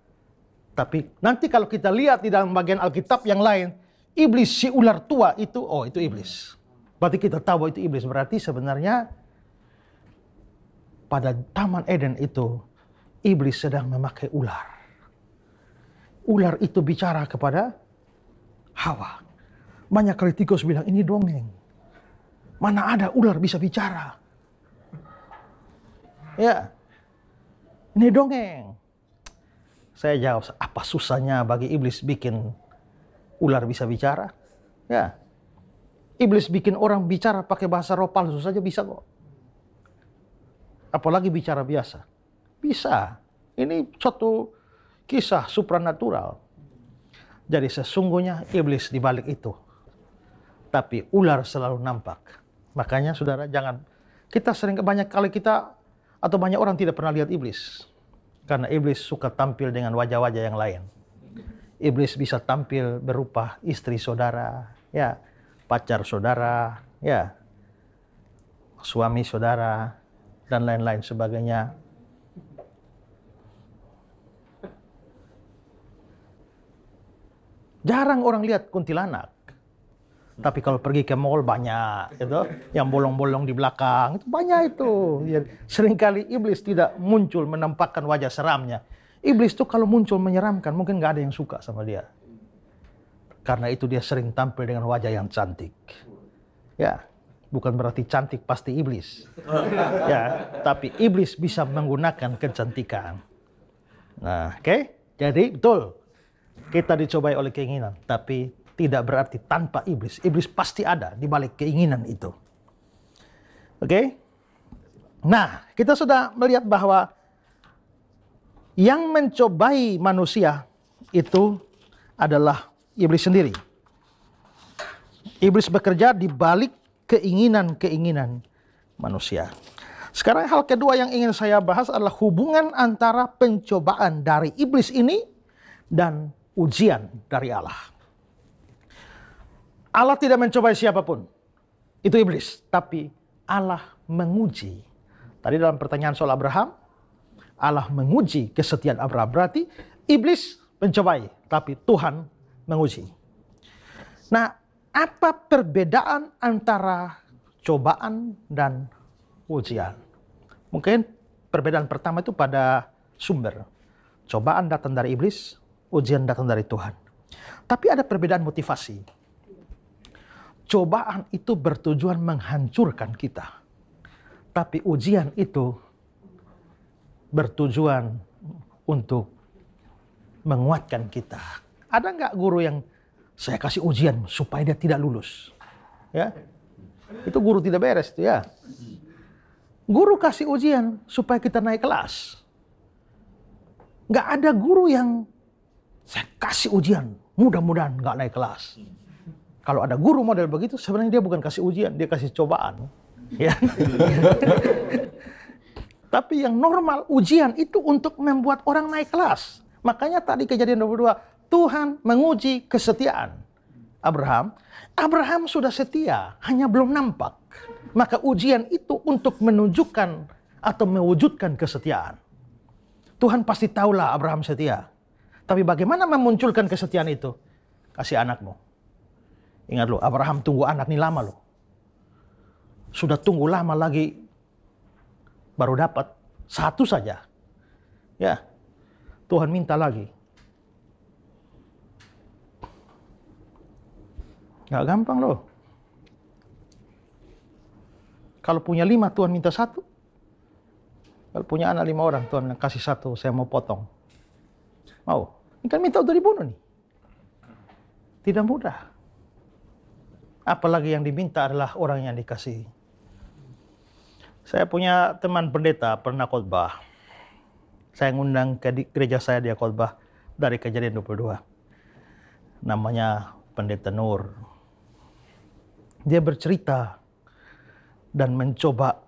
tapi nanti kalau kita lihat di dalam bagian Alkitab yang lain, iblis si ular tua itu, oh itu iblis. Berarti kita tahu bahwa itu iblis. Berarti sebenarnya pada Taman Eden itu, iblis sedang memakai ular. Ular itu bicara kepada Hawa. Banyak kritikus bilang, ini dongeng. Mana ada ular bisa bicara? Ya, ini dongeng. Saya jawab, apa susahnya bagi iblis bikin ular bisa bicara? Ya, iblis bikin orang bicara pakai bahasa roh palsu saja bisa kok. Apalagi bicara biasa. Bisa. Ini suatu kisah supranatural. Jadi sesungguhnya iblis di balik itu. Tapi ular selalu nampak. Makanya saudara jangan, kita sering banyak kali kita atau banyak orang tidak pernah lihat iblis. Karena iblis suka tampil dengan wajah-wajah yang lain. Iblis bisa tampil berupa istri saudara, ya, pacar saudara, ya, suami saudara, dan lain-lain sebagainya. Jarang orang lihat kuntilanak. Tapi kalau pergi ke mall banyak, gitu. Yang bolong-bolong di belakang, itu banyak itu. Ya, seringkali iblis tidak muncul menampakkan wajah seramnya. Iblis itu kalau muncul menyeramkan, mungkin nggak ada yang suka sama dia. Karena itu dia sering tampil dengan wajah yang cantik. Ya, bukan berarti cantik pasti iblis. Ya, tapi iblis bisa menggunakan kecantikan. Nah, oke? Jadi betul, kita dicobai oleh keinginan, tapi tidak berarti tanpa iblis. Iblis pasti ada di balik keinginan itu. Oke? Nah, kita sudah melihat bahwa yang mencobai manusia itu adalah iblis sendiri. Iblis bekerja di balik keinginan-keinginan manusia. Sekarang hal kedua yang ingin saya bahas adalah hubungan antara pencobaan dari iblis ini dan ujian dari Allah. Allah tidak mencobai siapapun. Itu iblis. Tapi Allah menguji. Tadi dalam pertanyaan soal Abraham, Allah menguji kesetiaan Abraham. Berarti iblis mencobai, tapi Tuhan menguji. Nah, apa perbedaan antara cobaan dan ujian? Mungkin perbedaan pertama itu pada sumber. Cobaan datang dari iblis, ujian datang dari Tuhan. Tapi ada perbedaan motivasi. Cobaan itu bertujuan menghancurkan kita. Tapi ujian itu bertujuan untuk menguatkan kita. Ada nggak guru yang saya kasih ujian supaya dia tidak lulus? Ya, itu guru tidak beres itu ya. Guru kasih ujian supaya kita naik kelas. Nggak ada guru yang saya kasih ujian, mudah-mudahan nggak naik kelas. Kalau ada guru model begitu, sebenarnya dia bukan kasih ujian, dia kasih cobaan. Ya. Tapi yang normal, ujian itu untuk membuat orang naik kelas. Makanya tadi Kejadian 22, Tuhan menguji kesetiaan Abraham. Abraham sudah setia, hanya belum nampak. Maka ujian itu untuk menunjukkan atau mewujudkan kesetiaan. Tuhan pasti tahulah Abraham setia. Tapi bagaimana memunculkan kesetiaan itu? Kasih anakmu. Ingat loh, Abraham tunggu anak ini lama loh. Sudah tunggu lama lagi, baru dapat satu saja. Ya, Tuhan minta lagi. Gak gampang loh. Kalau punya 5, Tuhan minta 1. Kalau punya anak 5 orang, Tuhan kasih 1, saya mau potong. Mau? Ini kan minta untuk dibunuh nih. Tidak mudah. Apalagi yang diminta adalah orang yang dikasihi. Saya punya teman pendeta pernah khotbah. Saya ngundang ke gereja saya, dia khotbah dari Kejadian 22. Namanya Pendeta Nur. Dia bercerita dan mencoba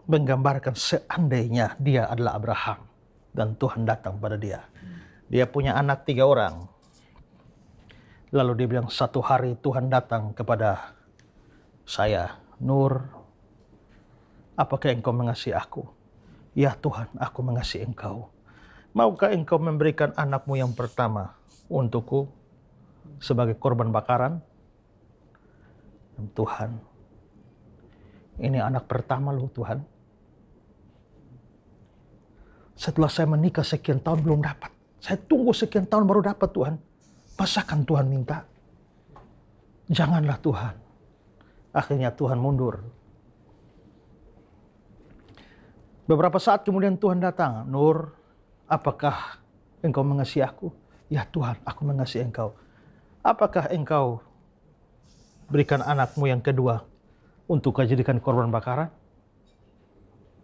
menggambarkan seandainya dia adalah Abraham dan Tuhan datang pada dia. Dia punya anak 3 orang. Lalu dia bilang, satu hari Tuhan datang kepada saya, Nur, apakah engkau mengasihi aku? Ya Tuhan, aku mengasihi engkau. Maukah engkau memberikan anakmu yang pertama untukku sebagai korban bakaran? Dan Tuhan, ini anak pertama loh Tuhan. Setelah saya menikah sekian tahun belum dapat. Saya tunggu sekian tahun baru dapat Tuhan. Pasakan Tuhan minta. Janganlah Tuhan. Akhirnya Tuhan mundur. Beberapa saat kemudian Tuhan datang. Nur, apakah engkau mengasihi aku? Ya Tuhan, aku mengasihi engkau. Apakah engkau berikan anakmu yang kedua untuk dijadikan korban bakaran?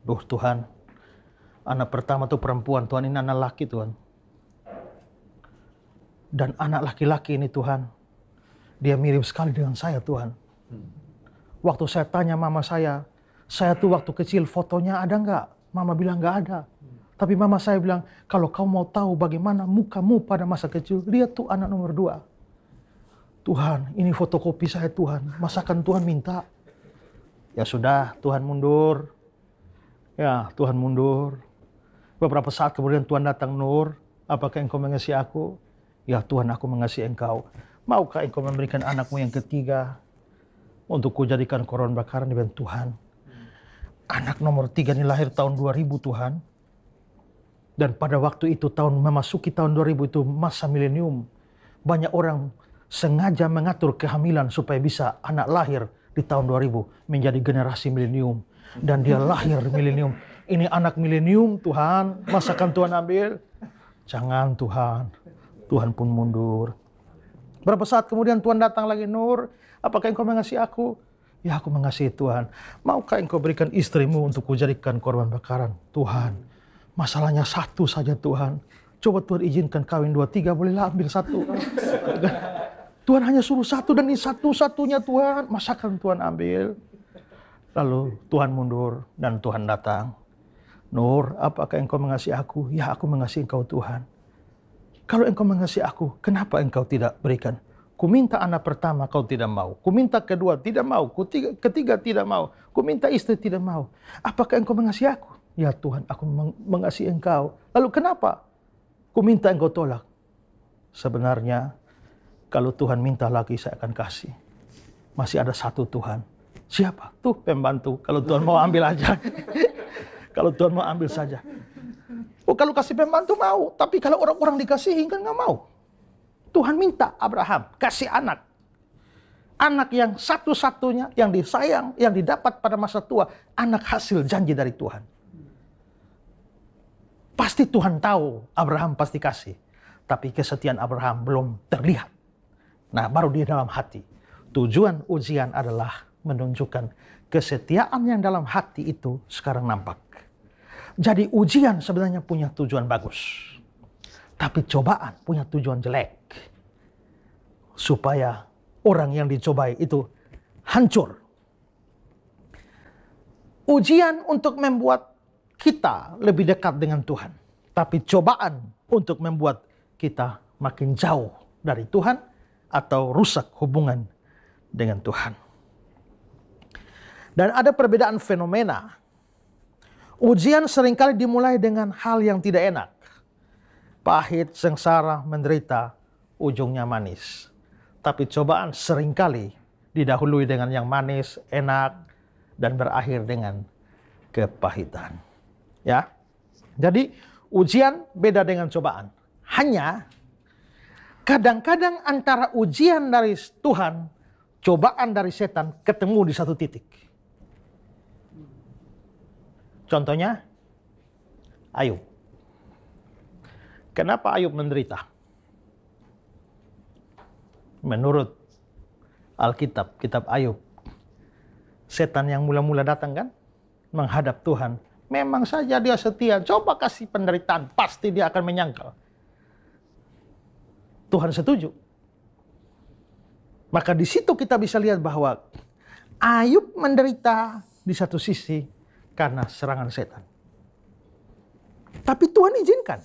Duh Tuhan, anak pertama itu perempuan, Tuhan, ini anak laki Tuhan. Dan anak laki-laki ini Tuhan, dia mirip sekali dengan saya Tuhan. Waktu saya tanya mama saya tuh waktu kecil fotonya ada nggak? Mama bilang nggak ada. Tapi mama saya bilang, kalau kau mau tahu bagaimana mukamu pada masa kecil, lihat tuh anak nomor 2. Tuhan, ini fotokopi saya Tuhan, masakan Tuhan minta. Ya sudah, Tuhan mundur. Ya, Tuhan mundur. Beberapa saat kemudian Tuhan datang, Nur, apakah engkau mengasihi aku? Ya Tuhan, aku mengasihi engkau. Maukah engkau memberikan anakmu yang ketiga untuk kujadikan korban bakaran? Dengan Tuhan, anak nomor 3 ini lahir tahun 2000 Tuhan. Dan pada waktu itu memasuki tahun 2000 itu masa milenium. Banyak orang sengaja mengatur kehamilan supaya bisa anak lahir di tahun 2000 menjadi generasi milenium. Dan dia lahir milenium. Ini anak milenium Tuhan, masakan Tuhan ambil? Jangan Tuhan. Tuhan pun mundur. Berapa saat kemudian Tuhan datang lagi, Nur, apakah engkau mengasihi aku? Ya, aku mengasihi Tuhan. Maukah engkau berikan istrimu untuk kujadikan korban bakaran? Tuhan, masalahnya satu saja Tuhan. Coba Tuhan izinkan kawin 2-3, bolehlah ambil satu. Tuhan hanya suruh satu dan ini satu-satunya Tuhan. Masakan Tuhan ambil? Lalu Tuhan mundur dan Tuhan datang. Nur, apakah engkau mengasihi aku? Ya, aku mengasihi engkau Tuhan. Kalau engkau mengasihi aku, kenapa engkau tidak berikan? Ku minta anak pertama, kau tidak mau. Ku minta kedua, tidak mau. Ketiga, tidak mau. Ku minta istri, tidak mau. Apakah engkau mengasihi aku? Ya Tuhan, aku mengasihi engkau. Lalu kenapa? Ku minta engkau tolak. Sebenarnya, kalau Tuhan minta lagi, saya akan kasih. Masih ada satu Tuhan. Siapa? Tuh pembantu. Kalau Tuhan mau ambil aja. Kalau Tuhan mau ambil saja. Oh, kalau kasih pembantu mau, tapi kalau orang-orang dikasihi kan nggak mau. Tuhan minta Abraham kasih anak. Anak yang satu-satunya, yang disayang, yang didapat pada masa tua. Anak hasil janji dari Tuhan. Pasti Tuhan tahu Abraham pasti kasih. Tapi kesetiaan Abraham belum terlihat. Nah, baru di dalam hati. Tujuan ujian adalah menunjukkan kesetiaan yang dalam hati itu sekarang nampak. Jadi ujian sebenarnya punya tujuan bagus. Tapi cobaan punya tujuan jelek. Supaya orang yang dicobai itu hancur. Ujian untuk membuat kita lebih dekat dengan Tuhan. Tapi cobaan untuk membuat kita makin jauh dari Tuhan atau rusak hubungan dengan Tuhan. Dan ada perbedaan fenomena. Ujian seringkali dimulai dengan hal yang tidak enak. Pahit, sengsara, menderita, ujungnya manis. Tapi cobaan seringkali didahului dengan yang manis, enak, dan berakhir dengan kepahitan. Ya, jadi ujian beda dengan cobaan. Hanya kadang-kadang antara ujian dari Tuhan, cobaan dari setan ketemu di satu titik. Contohnya, Ayub. Kenapa Ayub menderita? Menurut Alkitab, kitab Ayub, setan yang mula-mula datang kan, menghadap Tuhan. Memang saja dia setia, coba kasih penderitaan, pasti dia akan menyangkal. Tuhan setuju. Maka di situ kita bisa lihat bahwa Ayub menderita di satu sisi karena serangan setan. Tapi Tuhan izinkan.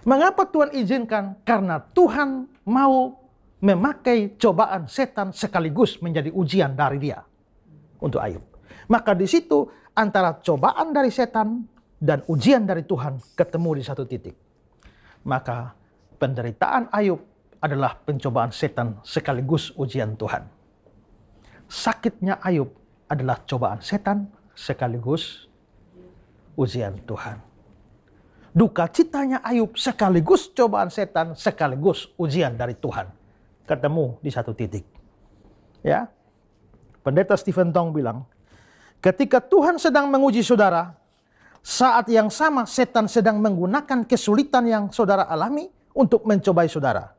Mengapa Tuhan izinkan? Karena Tuhan mau memakai cobaan setan sekaligus menjadi ujian dari dia untuk Ayub. Maka di situ antara cobaan dari setan dan ujian dari Tuhan ketemu di satu titik. Maka penderitaan Ayub adalah pencobaan setan sekaligus ujian Tuhan. Sakitnya Ayub adalah cobaan setan sekaligus ujian Tuhan. Duka citanya Ayub sekaligus cobaan setan sekaligus ujian dari Tuhan. Ketemu di satu titik. Ya. Pendeta Stephen Tong bilang, ketika Tuhan sedang menguji saudara, saat yang sama setan sedang menggunakan kesulitan yang saudara alami untuk mencobai saudara.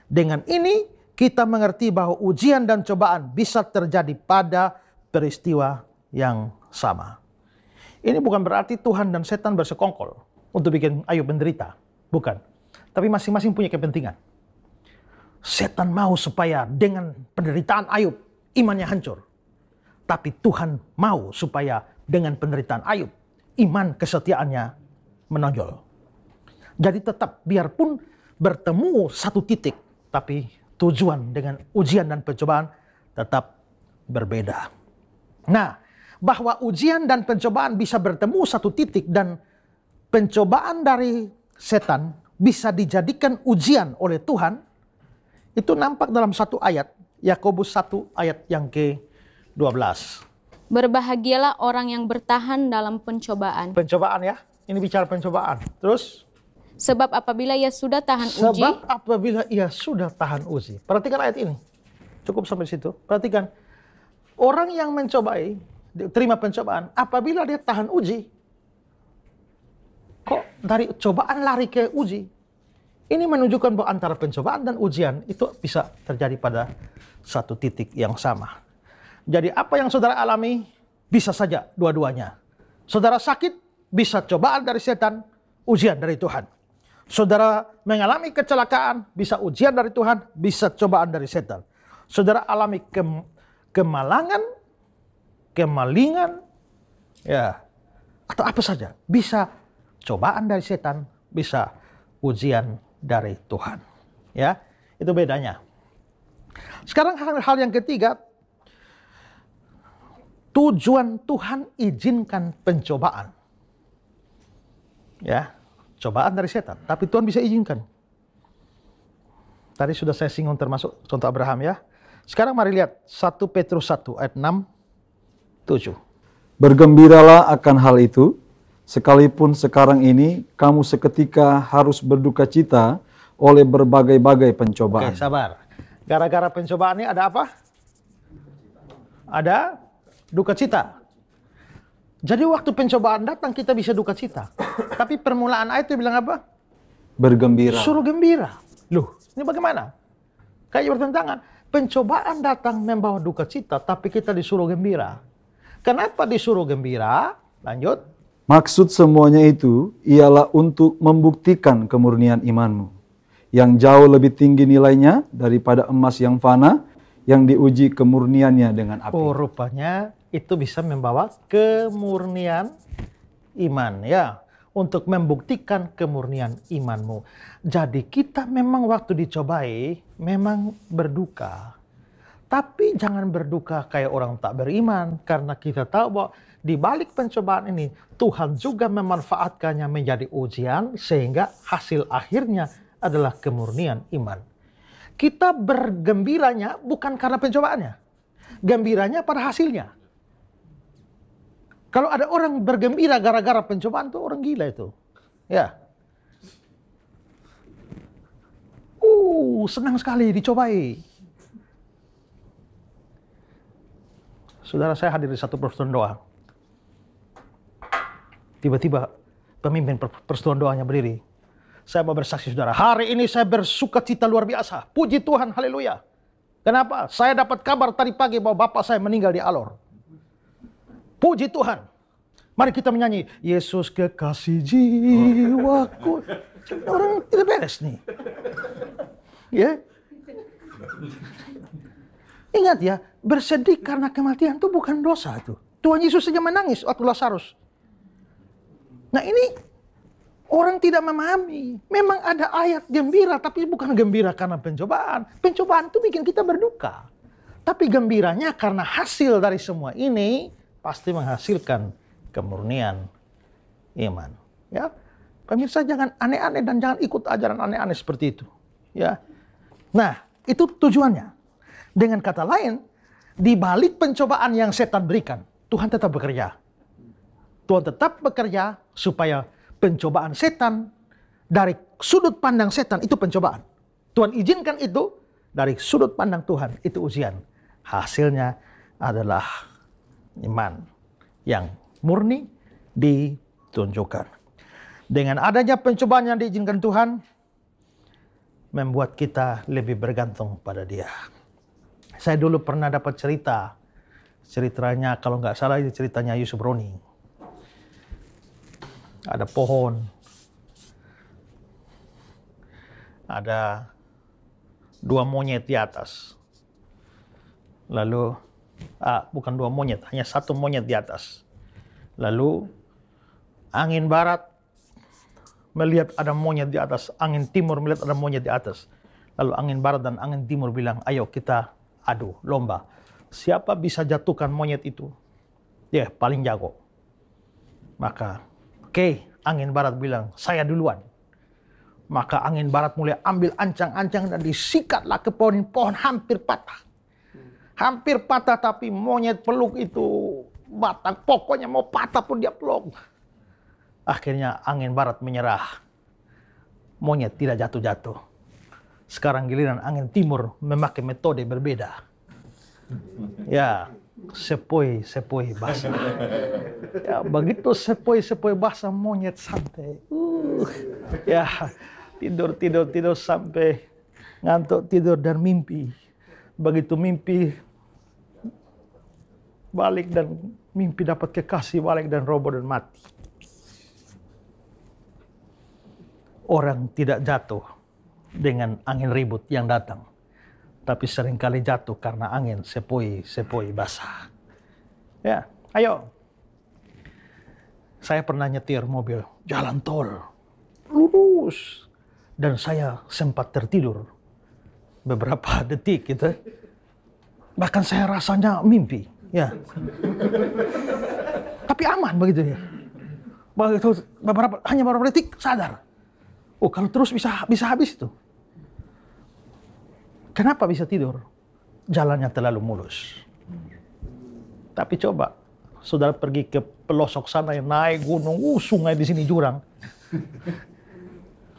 Dengan ini kita mengerti bahwa ujian dan cobaan bisa terjadi pada peristiwa yang sama. Ini bukan berarti Tuhan dan setan bersekongkol untuk bikin Ayub menderita. Bukan. Tapi masing-masing punya kepentingan. Setan mau supaya dengan penderitaan Ayub, imannya hancur. Tapi Tuhan mau supaya dengan penderitaan Ayub, iman kesetiaannya menonjol. Jadi tetap biarpun bertemu satu titik, tapi tujuan dengan ujian dan pencobaan tetap berbeda. Nah, bahwa ujian dan pencobaan bisa bertemu satu titik dan pencobaan dari setan bisa dijadikan ujian oleh Tuhan, itu nampak dalam satu ayat, Yakobus 1 ayat yang ke-12. Berbahagialah orang yang bertahan dalam pencobaan. Pencobaan ya, ini bicara pencobaan. Terus? Sebab apabila ia sudah tahan uji. Sebab apabila ia sudah tahan uji. Perhatikan ayat ini. Cukup sampai situ. Perhatikan. orang yang mencobai, terima pencobaan, apabila dia tahan uji, kok dari cobaan lari ke uji? Ini menunjukkan bahwa antara pencobaan dan ujian itu bisa terjadi pada satu titik yang sama. Jadi apa yang saudara alami, bisa saja dua-duanya. Saudara sakit, bisa cobaan dari setan, ujian dari Tuhan. Saudara mengalami kecelakaan, bisa ujian dari Tuhan, bisa cobaan dari setan. Saudara alami kemalangan, kemalingan, ya, atau apa saja, bisa cobaan dari setan, bisa ujian dari Tuhan. Ya, itu bedanya. Sekarang hal yang ketiga, tujuan Tuhan izinkan pencobaan. Ya, cobaan dari setan, tapi Tuhan bisa izinkan. Tadi sudah saya singgung termasuk contoh Abraham ya. Sekarang mari lihat 1 Petrus 1 ayat 6, 7. Bergembiralah akan hal itu, sekalipun sekarang ini kamu seketika harus berduka cita oleh berbagai-bagai pencobaan. Oke, sabar. Gara-gara pencobaan ini ada apa? Ada duka cita. Jadi waktu pencobaan datang kita bisa duka cita. Tapi permulaan ayat itu bilang apa? Bergembira. Suruh gembira. Loh, ini bagaimana? Kayak bertentangan. Pencobaan datang membawa duka cita, tapi kita disuruh gembira. Kenapa disuruh gembira? Lanjut. Maksud semuanya itu ialah untuk membuktikan kemurnian imanmu, yang jauh lebih tinggi nilainya daripada emas yang fana, yang diuji kemurniannya dengan api. Oh, rupanya itu bisa membawa kemurnian iman, ya. Untuk membuktikan kemurnian imanmu. Jadi kita memang waktu dicobai, memang berduka. Tapi jangan berduka kayak orang tak beriman. Karena kita tahu bahwa di balik pencobaan ini, Tuhan juga memanfaatkannya menjadi ujian, sehingga hasil akhirnya adalah kemurnian iman. Kita bergembiranya bukan karena pencobaannya. Gembiranya pada hasilnya. Kalau ada orang bergembira gara-gara pencobaan, itu orang gila itu. Ya. Senang sekali dicobai. Saudara, saya hadir di satu persekutuan doa. Tiba-tiba pemimpin persekutuan doanya berdiri. Saya mau bersaksi, saudara. Hari ini saya bersuka cita luar biasa. Puji Tuhan, haleluya. Kenapa? Saya dapat kabar tadi pagi bahwa bapak saya meninggal di Alor. Puji Tuhan. Mari kita menyanyi. Yesus kekasih jiwaku. Orang tidak beres nih. Ya. Ingat ya, bersedih karena kematian itu bukan dosa tuh. Tuhan Yesus saja menangis waktu Lazarus. Nah ini orang tidak memahami. Memang ada ayat gembira, tapi bukan gembira karena pencobaan. Pencobaan itu bikin kita berduka. Tapi gembiranya karena hasil dari semua ini pasti menghasilkan kemurnian iman. Ya, pemirsa jangan aneh-aneh dan jangan ikut ajaran aneh-aneh seperti itu. Ya, nah itu tujuannya. Dengan kata lain, di balik pencobaan yang setan berikan, Tuhan tetap bekerja. Tuhan tetap bekerja supaya pencobaan setan dari sudut pandang setan itu pencobaan. Tuhan izinkan itu dari sudut pandang Tuhan itu ujian. Hasilnya adalah iman yang murni ditunjukkan. Dengan adanya pencobaan yang diizinkan Tuhan, membuat kita lebih bergantung pada Dia. Saya dulu pernah dapat ceritanya kalau nggak salah itu ceritanya Yusuf Roni. Ada pohon, ada 2 monyet di atas. Lalu, bukan 2 monyet, hanya 1 monyet di atas. Lalu, angin barat melihat ada monyet di atas, angin timur melihat ada monyet di atas. Lalu angin barat dan angin timur bilang, ayo kita adu lomba. Siapa bisa jatuhkan monyet itu? Dia paling jago. Maka, angin barat bilang, saya duluan. Maka angin barat mulai ambil ancang-ancang dan disikatlah ke pohon hampir patah. Hampir patah tapi monyet peluk itu batang. Pokoknya mau patah pun dia peluk. Akhirnya angin barat menyerah. Monyet tidak jatuh-jatuh. Sekarang giliran angin timur memakai metode berbeda. Ya, sepoi basah. Ya, begitu sepoi basah monyet santai. Ya, tidur sampai ngantuk, tidur dan mimpi. Begitu mimpi balik dan mimpi dapat kekasih, balik dan roboh dan mati. Orang tidak jatuh dengan angin ribut yang datang, tapi seringkali jatuh karena angin sepoi basah. Ya, ayo. Saya pernah nyetir mobil jalan tol lurus dan saya sempat tertidur beberapa detik gitu. Bahkan saya rasanya mimpi, ya. Tapi aman begitu ya. Begitu hanya beberapa detik sadar. Oh, kalau terus bisa habis itu. Kenapa bisa tidur? Jalannya terlalu mulus. Tapi coba saudara pergi ke pelosok sana yang naik gunung, sungai di sini jurang.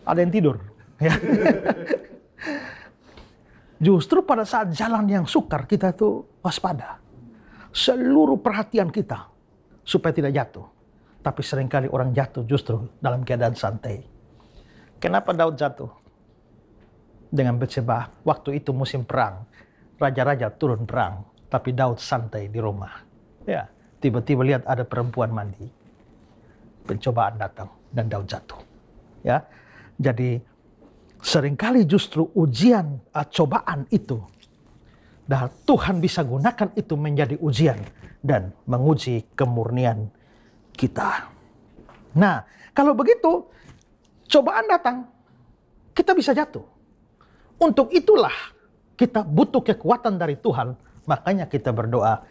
Ada yang tidur, ya. Justru pada saat jalan yang sukar kita tuh waspada. Seluruh perhatian kita supaya tidak jatuh. Tapi seringkali orang jatuh justru dalam keadaan santai. Kenapa Daud jatuh? Dengan Batseba, waktu itu musim perang. Raja-raja turun perang, tapi Daud santai di rumah. Ya, tiba-tiba lihat ada perempuan mandi. Pencobaan datang dan Daud jatuh. Ya, jadi seringkali justru ujian, cobaan itu, dan Tuhan bisa gunakan itu menjadi ujian dan menguji kemurnian kita. Nah, kalau begitu, cobaan datang, kita bisa jatuh. Untuk itulah kita butuh kekuatan dari Tuhan. Makanya kita berdoa,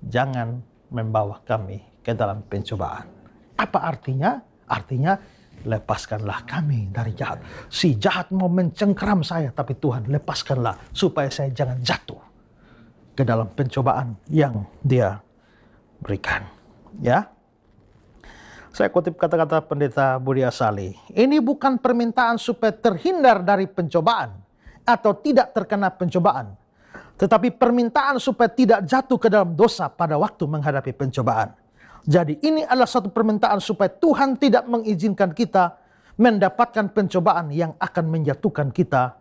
jangan membawa kami ke dalam pencobaan. Apa artinya? Artinya, lepaskanlah kami dari jahat. Si jahat mau mencengkeram saya, tapi Tuhan lepaskanlah supaya saya jangan jatuh ke dalam pencobaan yang Dia berikan. Ya, saya kutip kata-kata Pendeta Budi Asali. Ini bukan permintaan supaya terhindar dari pencobaan atau tidak terkena pencobaan, tetapi permintaan supaya tidak jatuh ke dalam dosa pada waktu menghadapi pencobaan. Jadi ini adalah satu permintaan supaya Tuhan tidak mengizinkan kita mendapatkan pencobaan yang akan menjatuhkan kita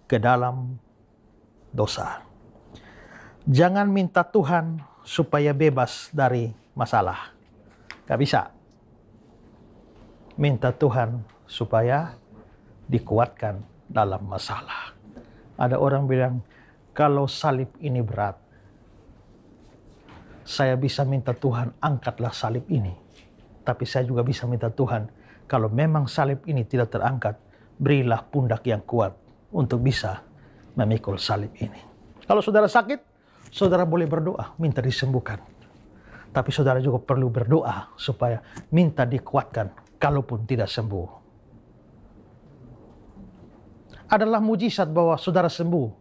ke dalam dosa. Jangan minta Tuhan supaya bebas dari masalah. Gak bisa. Minta Tuhan supaya dikuatkan dalam masalah. Ada orang bilang, kalau salib ini berat, saya bisa minta Tuhan angkatlah salib ini. Tapi saya juga bisa minta Tuhan, kalau memang salib ini tidak terangkat, berilah pundak yang kuat untuk bisa memikul salib ini. Kalau saudara sakit, saudara boleh berdoa, minta disembuhkan. Tapi saudara juga perlu berdoa supaya minta dikuatkan, kalaupun tidak sembuh. Adalah mujizat bahwa saudara sembuh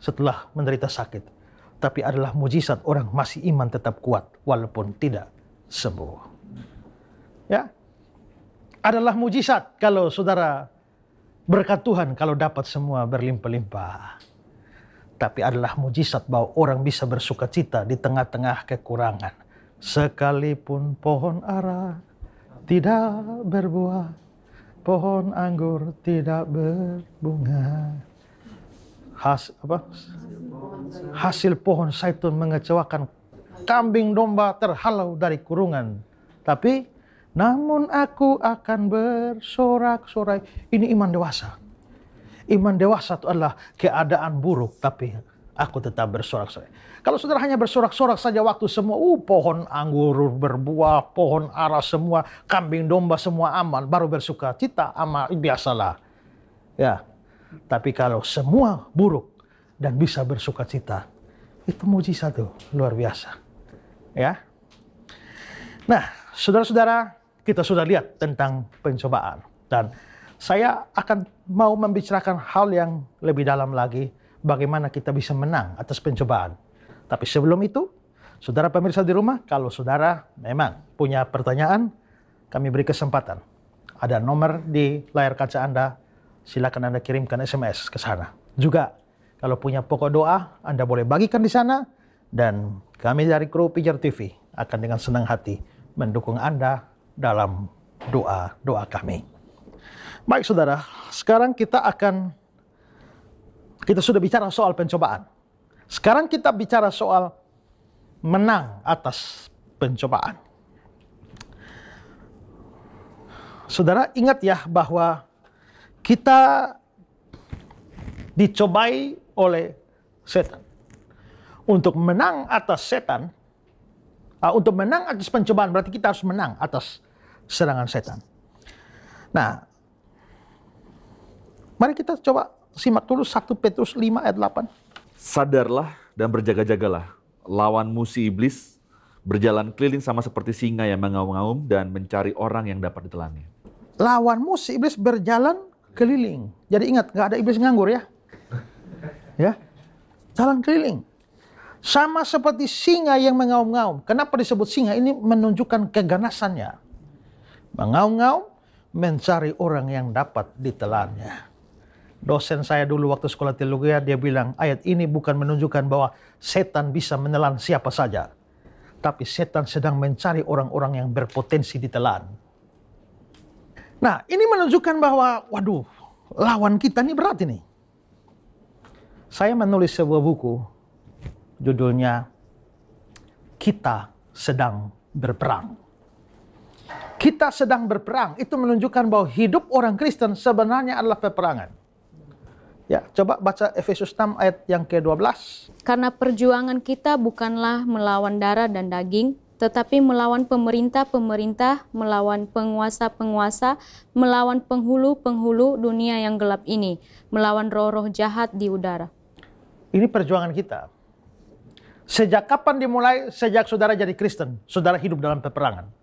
setelah menderita sakit. Tapi adalah mujizat orang masih iman tetap kuat walaupun tidak sembuh. Ya, adalah mujizat kalau saudara berkat Tuhan kalau dapat semua berlimpah-limpah. Tapi adalah mujizat bahwa orang bisa bersukacita di tengah-tengah kekurangan. Sekalipun pohon ara tidak berbuah, pohon anggur tidak berbunga. Hasil pohon zaitun mengecewakan, kambing domba terhalau dari kurungan. Tapi, namun aku akan bersorak-sorai. Ini iman dewasa. Iman dewasa itu adalah keadaan buruk, tapi aku tetap bersorak-sorai. Kalau saudara hanya bersorak-sorak saja waktu semua, pohon anggur berbuah, pohon ara semua, kambing domba semua aman, baru bersuka cita, aman, biasalah. Ya. Tapi kalau semua buruk dan bisa bersuka cita, itu mujizat tuh, luar biasa. Ya. Nah, saudara-saudara, kita sudah lihat tentang pencobaan. Dan saya akan mau membicarakan hal yang lebih dalam lagi, bagaimana kita bisa menang atas pencobaan. Tapi sebelum itu, saudara pemirsa di rumah, kalau saudara memang punya pertanyaan, kami beri kesempatan. Ada nomor di layar kaca Anda, silakan Anda kirimkan SMS ke sana. Juga, kalau punya pokok doa, Anda boleh bagikan di sana. Dan kami dari kru Pijar TV akan dengan senang hati mendukung Anda dalam doa-doa kami. Baik saudara, sekarang kita sudah bicara soal pencobaan. Sekarang kita bicara soal menang atas pencobaan. Saudara ingat ya bahwa kita dicobai oleh setan. Untuk menang atas setan, untuk menang atas pencobaan berarti kita harus menang atas serangan setan. Nah, mari kita coba simak dulu 1 Petrus 5 ayat 8. Sadarlah dan berjaga-jagalah, lawanmu si iblis berjalan keliling sama seperti singa yang mengaum-ngaum dan mencari orang yang dapat ditelannya. Lawanmu si iblis berjalan keliling. Jadi ingat, nggak ada iblis nganggur ya. Ya, jalan keliling. Sama seperti singa yang mengaum-ngaum. Kenapa disebut singa? Ini menunjukkan keganasannya. Mengaum-ngaum, mencari orang yang dapat ditelannya. Dosen saya dulu waktu sekolah teologi, dia bilang, ayat ini bukan menunjukkan bahwa setan bisa menelan siapa saja. Tapi setan sedang mencari orang-orang yang berpotensi ditelan. Nah, ini menunjukkan bahwa, waduh, lawan kita ini berat ini. Saya menulis sebuah buku, judulnya Kita Sedang Berperang. Kita sedang berperang, itu menunjukkan bahwa hidup orang Kristen sebenarnya adalah peperangan. Ya, coba baca Efesus 6 ayat yang ke-12. Karena perjuangan kita bukanlah melawan darah dan daging, tetapi melawan pemerintah-pemerintah, melawan penguasa-penguasa, melawan penghulu-penghulu dunia yang gelap ini, melawan roh-roh jahat di udara. Ini perjuangan kita. Sejak kapan dimulai? Sejak saudara jadi Kristen, saudara hidup dalam peperangan.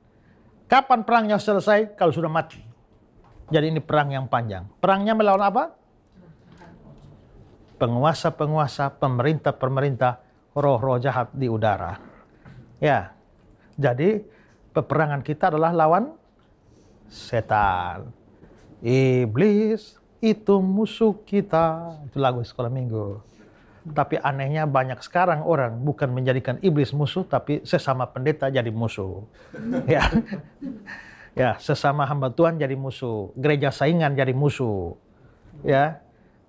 Kapan perangnya selesai? Kalau sudah mati. Jadi ini perang yang panjang. Perangnya melawan apa? Penguasa-penguasa, pemerintah-pemerintah, roh-roh jahat di udara. Ya, jadi peperangan kita adalah lawan setan. Iblis itu musuh kita. Itu lagu sekolah minggu. Tapi anehnya banyak sekarang orang bukan menjadikan iblis musuh, tapi sesama pendeta jadi musuh. Ya, ya, sesama hamba Tuhan jadi musuh. Gereja saingan jadi musuh. Ya.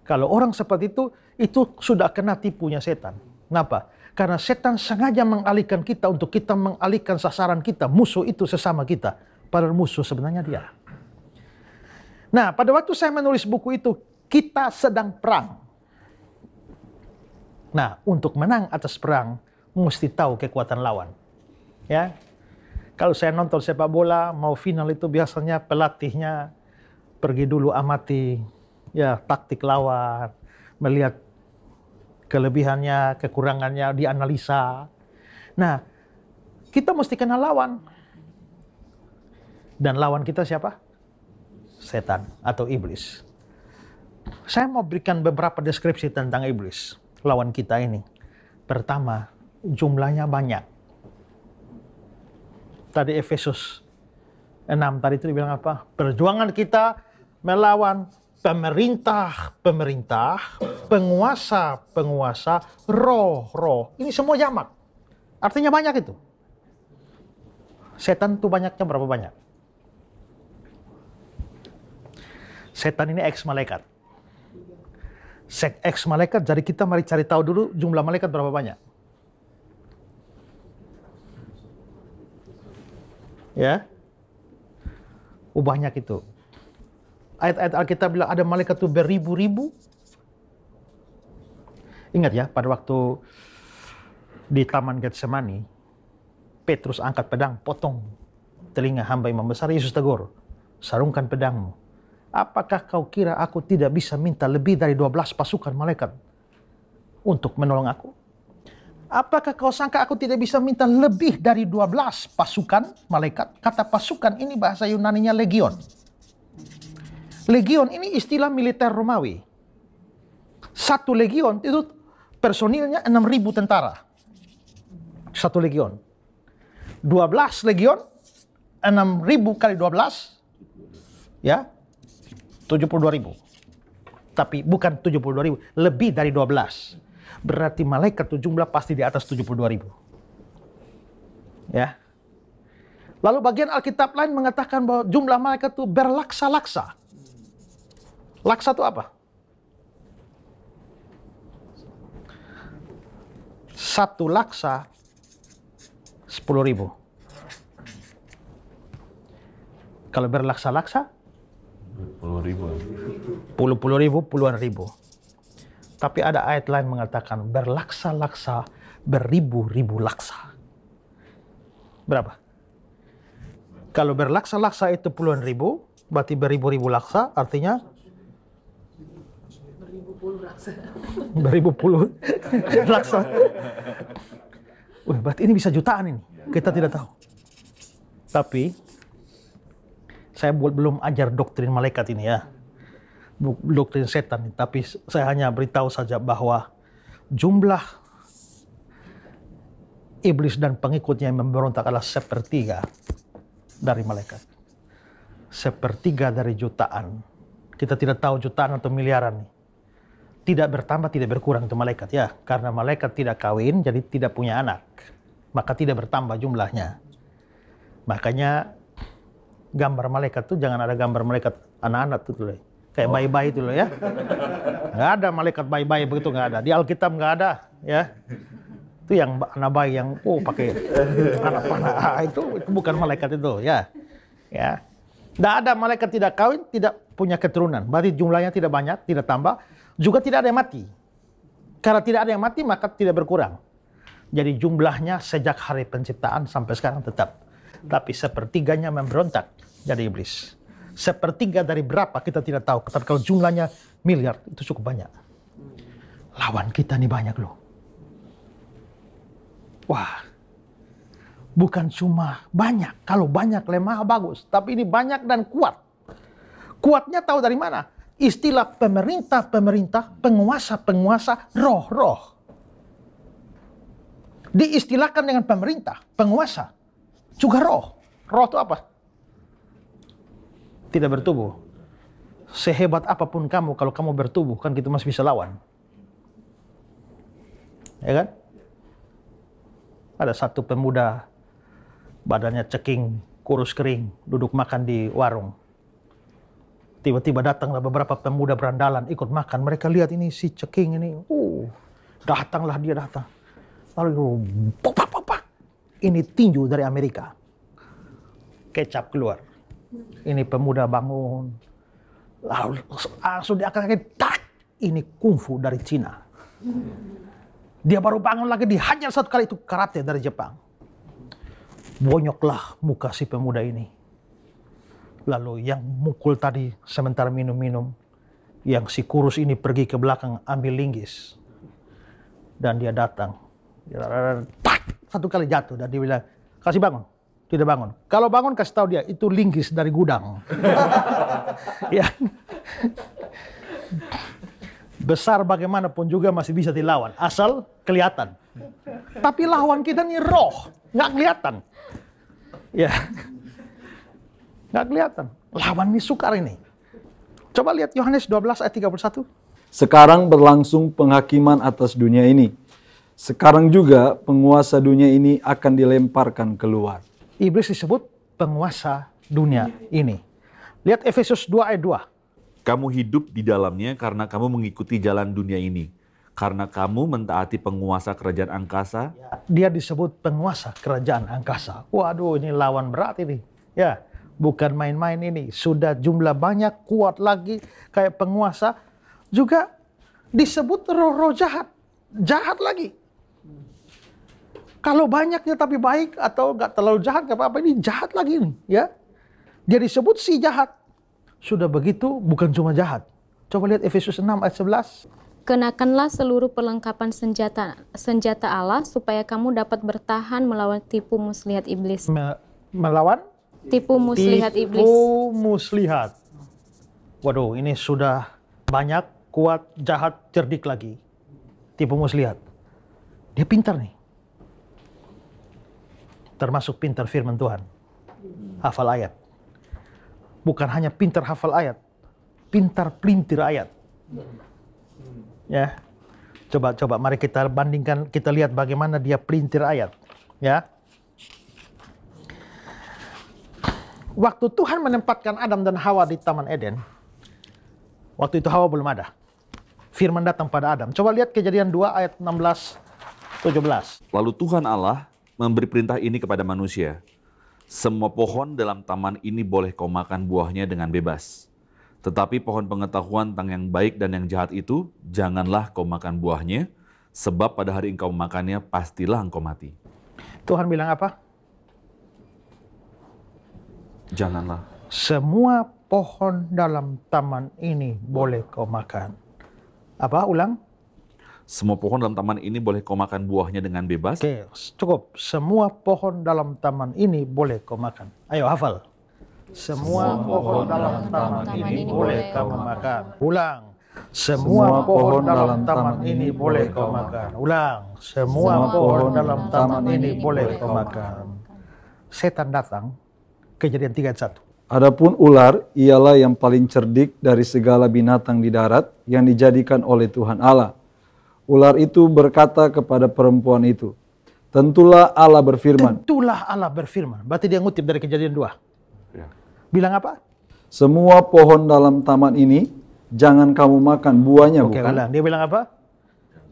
Kalau orang seperti itu sudah kena tipunya setan. Kenapa? Karena setan sengaja mengalihkan kita untuk kita mengalihkan sasaran kita. Musuh itu sesama kita. Padahal musuh sebenarnya dia. Nah, pada waktu saya menulis buku itu, kita sedang perang. Nah, untuk menang atas perang, mesti tahu kekuatan lawan. Ya, kalau saya nonton sepak bola, mau final itu biasanya pelatihnya pergi dulu amati ya taktik lawan, melihat kelebihannya, kekurangannya, dianalisa. Nah, kita mesti kenal lawan. Dan lawan kita siapa? Setan atau iblis. Saya mau berikan beberapa deskripsi tentang iblis, lawan kita ini. Pertama, jumlahnya banyak. Tadi Efesus 6 tadi itu dibilang apa? Perjuangan kita melawan pemerintah-pemerintah, penguasa-penguasa, roh-roh. Ini semua jamak. Artinya banyak itu. Setan itu banyaknya berapa banyak? Setan ini ex-malaikat. Ex-malaikat, jadi kita mari cari tahu dulu jumlah malaikat berapa banyak. Ya. Banyak itu. Ayat-ayat Alkitab bilang ada malaikat itu beribu-ribu. Ingat ya, pada waktu di Taman Getsemani, Petrus angkat pedang, potong telinga hamba imam besar. Yesus tegur, sarungkan pedangmu. Apakah kau kira aku tidak bisa minta lebih dari 12 pasukan malaikat untuk menolong aku? Apakah kau sangka aku tidak bisa minta lebih dari 12 pasukan malaikat? Kata pasukan ini bahasa Yunaninya legion. Legion ini istilah militer Romawi. Satu legion itu personilnya 6.000 tentara. Satu legion. 12 legion, 6.000 kali 12, ya, 72.000. Tapi bukan 72.000, lebih dari 12. Berarti malaikat itu jumlah pasti di atas 72.000. Ya. Lalu bagian Alkitab lain mengatakan bahwa jumlah malaikat itu berlaksa-laksa. Laksa itu apa? Satu laksa 10.000. Kalau berlaksa-laksa 10.000. puluh ribu, puluhan ribu. Tapi ada ayat lain mengatakan berlaksa-laksa, beribu-ribu laksa. Berapa? Kalau berlaksa-laksa itu puluhan ribu, berarti beribu-ribu laksa, artinya beribu puluh laksa. Wih, berarti ini bisa jutaan ini. Kita tidak tahu. Tapi saya belum ajar doktrin malaikat ini ya. Doktrin setan, tapi saya hanya beritahu saja bahwa jumlah iblis dan pengikutnya yang memberontak adalah sepertiga dari malaikat. Sepertiga dari jutaan. Kita tidak tahu jutaan atau miliaran nih. Tidak bertambah, tidak berkurang itu malaikat ya. Karena malaikat tidak kawin, jadi tidak punya anak. Maka tidak bertambah jumlahnya. Makanya gambar malaikat itu jangan ada gambar malaikat anak-anak itu loh. Kayak bayi-bayi itu loh ya. Nggak ada malaikat bayi-bayi begitu, nggak ada. Di Alkitab nggak ada ya. Itu yang anak bayi yang pakai anak panah itu bukan malaikat itu ya. Ya. Nggak ada malaikat tidak kawin, tidak punya keturunan. Berarti jumlahnya tidak banyak, tidak tambah. Juga tidak ada yang mati. Karena tidak ada yang mati maka tidak berkurang. Jadi jumlahnya sejak hari penciptaan sampai sekarang tetap. Tapi sepertiganya memberontak jadi iblis. Sepertiga dari berapa kita tidak tahu. Tapi kalau jumlahnya miliar itu cukup banyak. Lawan kita nih banyak loh. Wah. Bukan cuma banyak. Kalau banyak lemah bagus. Tapi ini banyak dan kuat. Kuatnya tahu dari mana? Istilah pemerintah, penguasa, roh. Diistilahkan dengan pemerintah, penguasa, juga roh. Roh itu apa? Tidak bertubuh. Sehebat apapun kamu, kalau kamu bertubuh, kan kita masih bisa lawan. Ya kan? Ada satu pemuda, badannya ceking, kurus kering, duduk makan di warung. Tiba-tiba datanglah beberapa pemuda berandalan ikut makan. Mereka lihat ini si ceking ini. Datanglah dia datang. Lalu pak. Ini tinju dari Amerika. Kecap keluar. Ini pemuda bangun. Lalu langsung diangkat. Tak. Ini kungfu dari Cina. Dia baru bangun lagi dihajar satu kali, itu karate dari Jepang. Bonyoklah muka si pemuda ini. Lalu yang mukul tadi sementara minum-minum, yang si kurus ini pergi ke belakang ambil linggis. Dan dia datang. Tak, satu kali jatuh dan dia bilang, kasih bangun. Tidak bangun. Kalau bangun kasih tahu dia, itu linggis dari gudang. Ya. Besar bagaimanapun juga masih bisa dilawan, asal kelihatan. Tapi lawan kita nih roh, nggak kelihatan. Ya. Nggak kelihatan. Lawan ini sukar ini. Coba lihat Yohanes 12 ayat 31. Sekarang berlangsung penghakiman atas dunia ini. Sekarang juga penguasa dunia ini akan dilemparkan keluar. Iblis disebut penguasa dunia ini. Lihat Efesus 2 ayat 2. Kamu hidup di dalamnya karena kamu mengikuti jalan dunia ini. Karena kamu mentaati penguasa kerajaan angkasa. Dia disebut penguasa kerajaan angkasa. Waduh, ini lawan berat ini. Ya. Bukan main-main ini. Sudah jumlah banyak, kuat lagi. Kayak penguasa. Juga disebut roh-roh jahat. Jahat lagi. Kalau banyaknya tapi baik atau nggak terlalu jahat, nggak apa-apa. Ini jahat lagi nih. Ya. Dia disebut si jahat. Sudah begitu bukan cuma jahat. Coba lihat Efesus 6 ayat 11. Kenakanlah seluruh perlengkapan senjata Allah supaya kamu dapat bertahan melawan tipu muslihat iblis. Melawan? Tipu muslihat iblis. Tipu muslihat. Waduh, ini sudah banyak, kuat, jahat, cerdik lagi. Tipu muslihat. Dia pintar nih. Termasuk pintar firman Tuhan. Hafal ayat. Bukan hanya pintar hafal ayat. Pintar pelintir ayat. Ya. Coba mari kita bandingkan, kita lihat bagaimana dia pelintir ayat. Ya. Waktu Tuhan menempatkan Adam dan Hawa di Taman Eden, waktu itu Hawa belum ada. Firman datang pada Adam. Coba lihat Kejadian 2 ayat 16-17. Lalu Tuhan Allah memberi perintah ini kepada manusia. Semua pohon dalam taman ini boleh kau makan buahnya dengan bebas. Tetapi pohon pengetahuan tentang yang baik dan yang jahat itu, janganlah kau makan buahnya, sebab pada hari engkau memakannya, pastilah engkau mati. Tuhan bilang apa? Janganlah. Semua pohon dalam taman ini boleh kau makan. Apa? Ulang. Semua pohon dalam taman ini boleh kau makan buahnya dengan bebas. Oke, cukup. Semua pohon dalam taman ini boleh kau makan. Ayo hafal. Semua pohon dalam taman ini boleh kau makan. Ulang. Semua pohon dalam taman ini boleh kau makan. Ulang. Semua pohon dalam taman ini boleh kau makan. Setan datang, Kejadian 3:1. Adapun ular ialah yang paling cerdik dari segala binatang di darat yang dijadikan oleh Tuhan Allah. Ular itu berkata kepada perempuan itu, tentulah Allah berfirman. Tentulah Allah berfirman. Berarti dia ngutip dari Kejadian 2. Ya. Bilang apa? Semua pohon dalam taman ini jangan kamu makan buahnya, Oke, bukan? ulang. Dia bilang apa?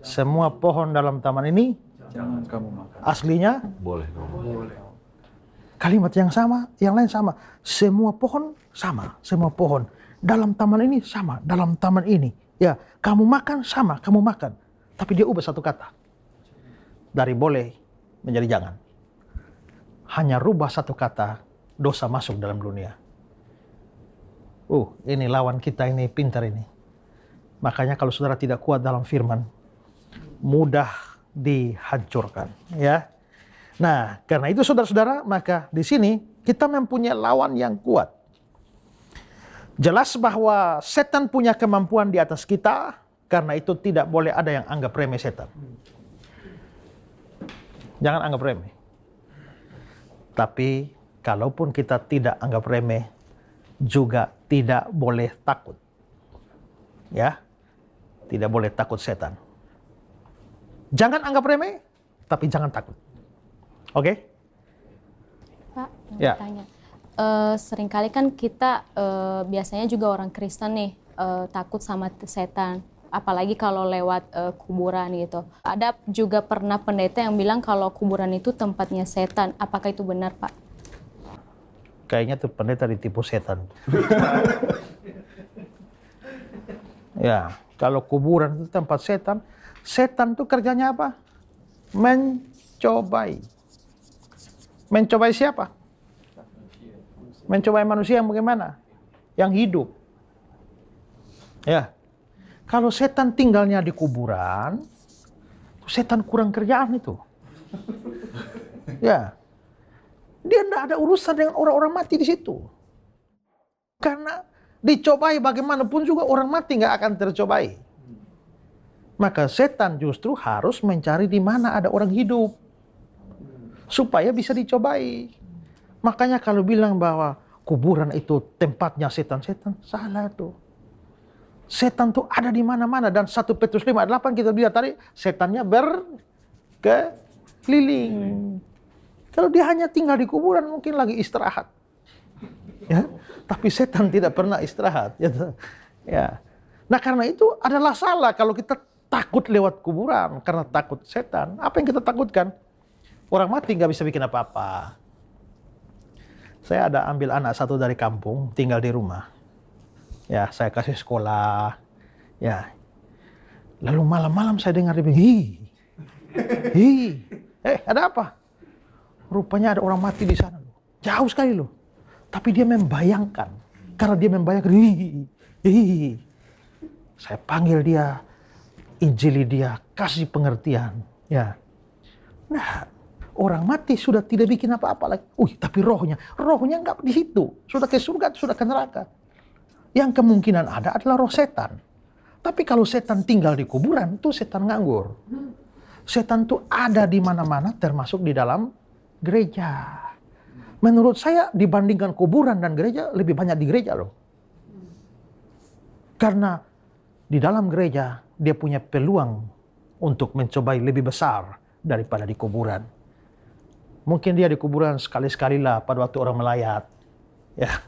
Semua pohon dalam taman ini Jangan kamu makan. aslinya Boleh. kalimat yang sama, yang lain sama. Semua pohon sama, semua pohon dalam taman ini sama, dalam taman ini. Ya, kamu makan sama, kamu makan. Tapi dia ubah satu kata. Dari boleh menjadi jangan. Hanya rubah satu kata, dosa masuk dalam dunia. Ini lawan kita ini, pintar ini. Makanya kalau saudara tidak kuat dalam firman, mudah dihancurkan. Ya. Nah, karena itu saudara-saudara, maka di sini kita mempunyai lawan yang kuat. Jelas bahwa setan punya kemampuan di atas kita, karena itu tidak boleh ada yang anggap remeh setan. Jangan anggap remeh. Tapi kalaupun kita tidak anggap remeh, juga tidak boleh takut. Ya, tidak boleh takut setan. Jangan anggap remeh, tapi jangan takut. Oke? Pak, Ya. tanya. Seringkali kan kita biasanya juga orang Kristen nih takut sama setan. Apalagi kalau lewat kuburan gitu. Ada juga pernah pendeta yang bilang kalau kuburan itu tempatnya setan. Apakah itu benar, Pak? Kayaknya tuh pendeta ditipu setan. Ya, kalau kuburan itu tempat setan, setan tuh kerjanya apa? Mencobai. Mencobai siapa? Mencobai manusia yang bagaimana? Yang hidup. Ya. Kalau setan tinggalnya di kuburan, setan kurang kerjaan itu. Ya. Dia tidak ada urusan dengan orang-orang mati di situ. Karena dicobai bagaimanapun juga orang mati nggak akan tercobai. Maka setan justru harus mencari di mana ada orang hidup. Supaya bisa dicobai. Makanya kalau bilang bahwa kuburan itu tempatnya setan-setan, salah tuh. Setan tuh ada di mana-mana. Dan 1 Petrus 5:8 kita lihat tadi, setannya berkeliling. Kalau dia hanya tinggal di kuburan mungkin lagi istirahat. Ya, tapi setan tidak pernah istirahat. Ya. Nah karena itu adalah salah kalau kita takut lewat kuburan karena takut setan. Apa yang kita takutkan? Orang mati nggak bisa bikin apa-apa. Saya ada ambil anak satu dari kampung, tinggal di rumah. Ya, saya kasih sekolah. Ya. Lalu malam-malam saya dengar dia bilang, hi, ada apa? Rupanya ada orang mati di sana. Jauh sekali loh. Tapi dia membayangkan. Karena dia membayangkan, hi. Saya panggil dia, injili dia, kasih pengertian. Ya. Nah, orang mati sudah tidak bikin apa-apa lagi. Tapi rohnya nggak di situ. Sudah ke surga, sudah ke neraka. Yang kemungkinan ada adalah roh setan. Tapi kalau setan tinggal di kuburan, itu setan nganggur. Setan itu ada di mana-mana, termasuk di dalam gereja. Menurut saya dibandingkan kuburan dan gereja, lebih banyak di gereja loh. Karena di dalam gereja dia punya peluang untuk mencobai lebih besar daripada di kuburan. Mungkin dia di kuburan sekali-sekali lah pada waktu orang melayat. Ya,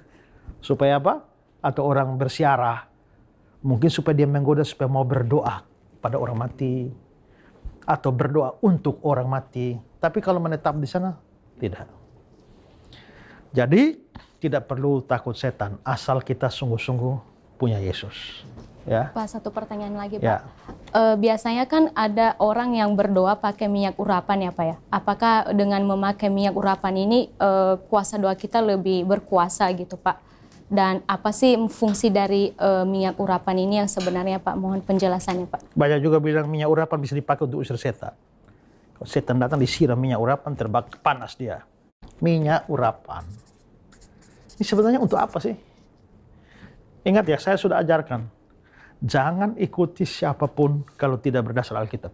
supaya apa? Atau orang bersiarah. Mungkin supaya dia menggoda supaya mau berdoa pada orang mati. Atau berdoa untuk orang mati. Tapi kalau menetap di sana, tidak. Jadi, tidak perlu takut setan. Asal kita sungguh-sungguh punya Yesus. Ya. Pak, satu pertanyaan lagi, Pak. Ya. Biasanya kan ada orang yang berdoa pakai minyak urapan ya, Pak ya. Apakah dengan memakai minyak urapan ini kuasa doa kita lebih berkuasa gitu, Pak? Dan apa sih fungsi dari minyak urapan ini yang sebenarnya, Pak? Mohon penjelasannya, Pak. Banyak juga bilang minyak urapan bisa dipakai untuk usir setan. Kalau setan datang disiram minyak urapan, terbakar panas dia. Minyak urapan. Ini sebenarnya untuk apa sih? Ingat ya, saya sudah ajarkan. Jangan ikuti siapapun kalau tidak berdasar Alkitab.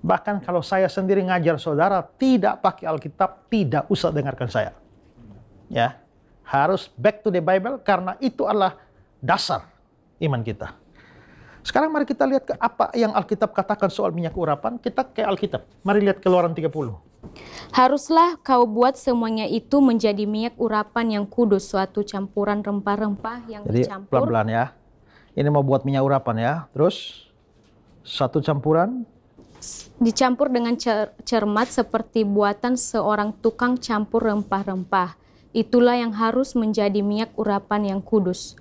Bahkan kalau saya sendiri ngajar saudara tidak pakai Alkitab, tidak usah dengarkan saya. Ya, harus back to the Bible karena itu adalah dasar iman kita. Sekarang mari kita lihat ke apa yang Alkitab katakan soal minyak urapan. Kita ke Alkitab. Mari lihat Keluaran 30. Haruslah kau buat semuanya itu menjadi minyak urapan yang kudus, suatu campuran rempah-rempah yang Jadi dicampur. pelan-pelan ya. Ini mau buat minyak urapan ya. Terus satu campuran Dicampur dengan cermat seperti buatan seorang tukang campur rempah-rempah. Itulah yang harus menjadi minyak urapan yang kudus.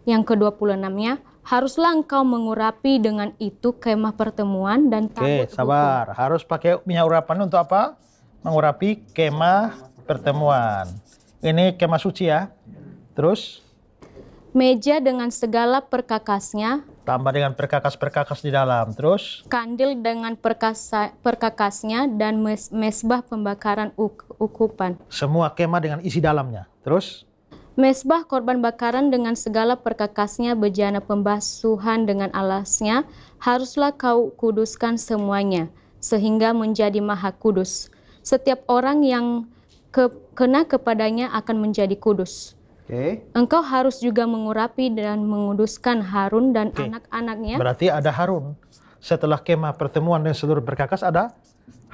Yang ke-26-nya, haruslah engkau mengurapi dengan itu kemah pertemuan dan tabut Oke, sabar. Harus pakai minyak urapan untuk apa? Mengurapi kemah pertemuan. Ini kemah suci ya. Terus meja dengan segala perkakasnya, tambah dengan perkakas-perkakas di dalam. Terus kandil dengan perkakasnya, dan mesbah pembakaran ukupan. semua kemah dengan isi dalamnya. Terus Mesbah korban bakaran dengan segala perkakasnya, bejana pembasuhan dengan alasnya, haruslah kau kuduskan semuanya, sehingga menjadi maha kudus. Setiap orang yang kena kepadanya akan menjadi kudus. Engkau harus juga mengurapi dan menguduskan Harun dan anak-anaknya. berarti ada Harun. Setelah kemah pertemuan dan seluruh perkakas ada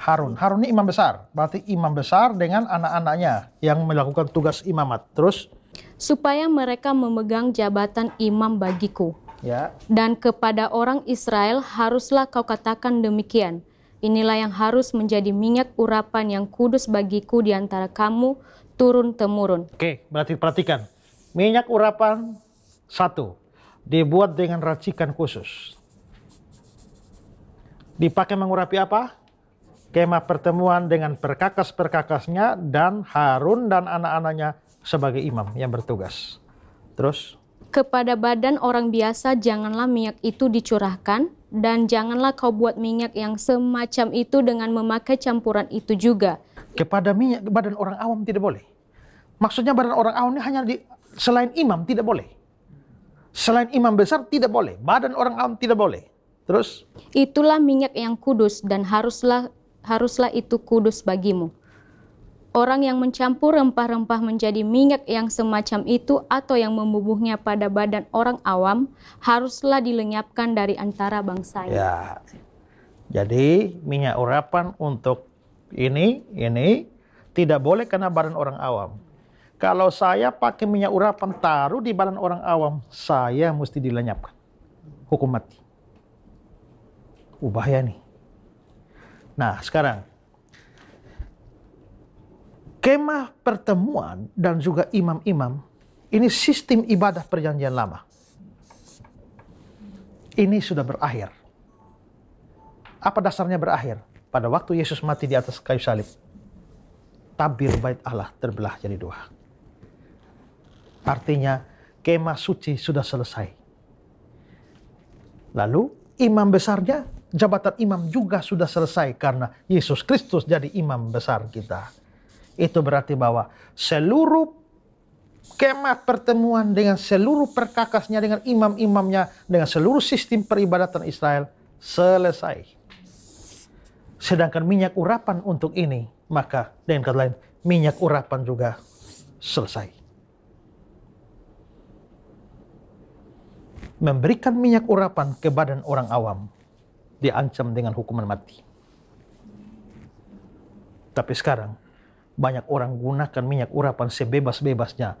Harun. Harun ini imam besar. Berarti imam besar dengan anak-anaknya yang melakukan tugas imamat. Terus Supaya mereka memegang jabatan imam bagiku. ya. Dan kepada orang Israel haruslah kau katakan demikian. Inilah yang harus menjadi minyak urapan yang kudus bagiku di antara kamu turun-temurun. Oke, berarti perhatikan. Minyak urapan satu, dibuat dengan racikan khusus. Dipakai mengurapi apa? Kemah pertemuan dengan perkakas-perkakasnya dan Harun dan anak-anaknya sebagai imam yang bertugas. Terus? Kepada badan orang biasa janganlah minyak itu dicurahkan, dan janganlah kau buat minyak yang semacam itu dengan memakai campuran itu juga. Kepada minyak badan orang awam tidak boleh. Maksudnya badan orang awam ini hanya selain imam tidak boleh. Selain imam besar tidak boleh. Badan orang awam tidak boleh. Terus? Itulah minyak yang kudus dan haruslah itu kudus bagimu. Orang yang mencampur rempah-rempah menjadi minyak yang semacam itu atau yang membubuhnya pada badan orang awam haruslah dilenyapkan dari antara bangsanya. Ya. Jadi minyak urapan untuk ini tidak boleh kena badan orang awam. Kalau saya pakai minyak urapan taruh di badan orang awam, saya mesti dilenyapkan. Hukum mati. Bahaya nih. Nah, sekarang kemah pertemuan dan juga imam-imam, ini sistem ibadah perjanjian lama. Ini sudah berakhir. Apa dasarnya berakhir? Pada waktu Yesus mati di atas kayu salib, tabir bait Allah terbelah jadi dua. Artinya kemah suci sudah selesai. Lalu imam besarnya, jabatan imam juga sudah selesai karena Yesus Kristus jadi imam besar kita. Itu berarti bahwa seluruh kemah pertemuan dengan seluruh perkakasnya, dengan imam-imamnya, dengan seluruh sistem peribadatan Israel selesai. Sedangkan minyak urapan untuk ini, maka dengan kata lain, minyak urapan juga selesai. Memberikan minyak urapan ke badan orang awam diancam dengan hukuman mati. Tapi sekarang banyak orang gunakan minyak urapan sebebas-bebasnya.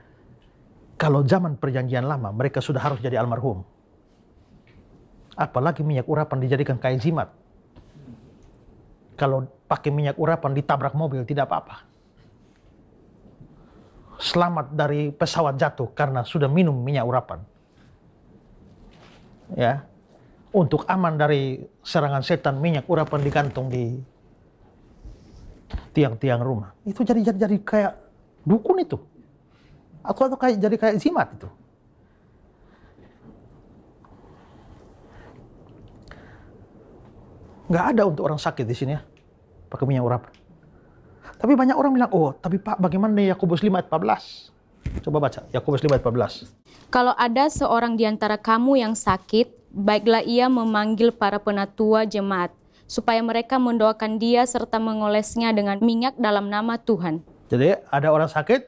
Kalau zaman perjanjian lama mereka sudah harus jadi almarhum. Apalagi minyak urapan dijadikan kain jimat. Kalau pakai minyak urapan ditabrak mobil tidak apa-apa. Selamat dari pesawat jatuh karena sudah minum minyak urapan. Ya. Untuk aman dari serangan setan, minyak urapan digantung di tiang-tiang rumah. Itu jadi kayak dukun itu. Atau jadi kayak jimat itu. Nggak ada untuk orang sakit di sini ya, pakai minyak urapan. Tapi banyak orang bilang, oh tapi Pak bagaimana Yakobus 5 ayat 14? Coba baca, Yakobus 5 ayat 14. Kalau ada seorang di antara kamu yang sakit, baiklah ia memanggil para penatua jemaat, supaya mereka mendoakan dia serta mengolesnya dengan minyak dalam nama Tuhan. Jadi ada orang sakit,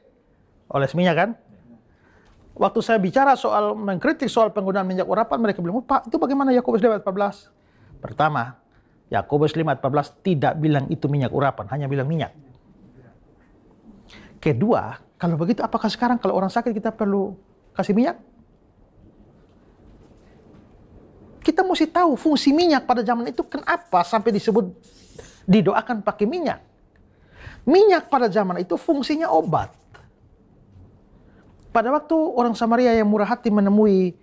oles minyak kan? Waktu saya bicara soal mengkritik soal penggunaan minyak urapan, mereka bilang, oh, Pak itu bagaimana Yakobus 5 ayat 14? Pertama, Yakobus 5 ayat 14 tidak bilang itu minyak urapan, hanya bilang minyak. Kedua, kalau begitu apakah sekarang kalau orang sakit kita perlu kasih minyak? Kita mesti tahu fungsi minyak pada zaman itu kenapa sampai disebut didoakan pakai minyak. Minyak pada zaman itu fungsinya obat. Pada waktu orang Samaria yang murah hati menemui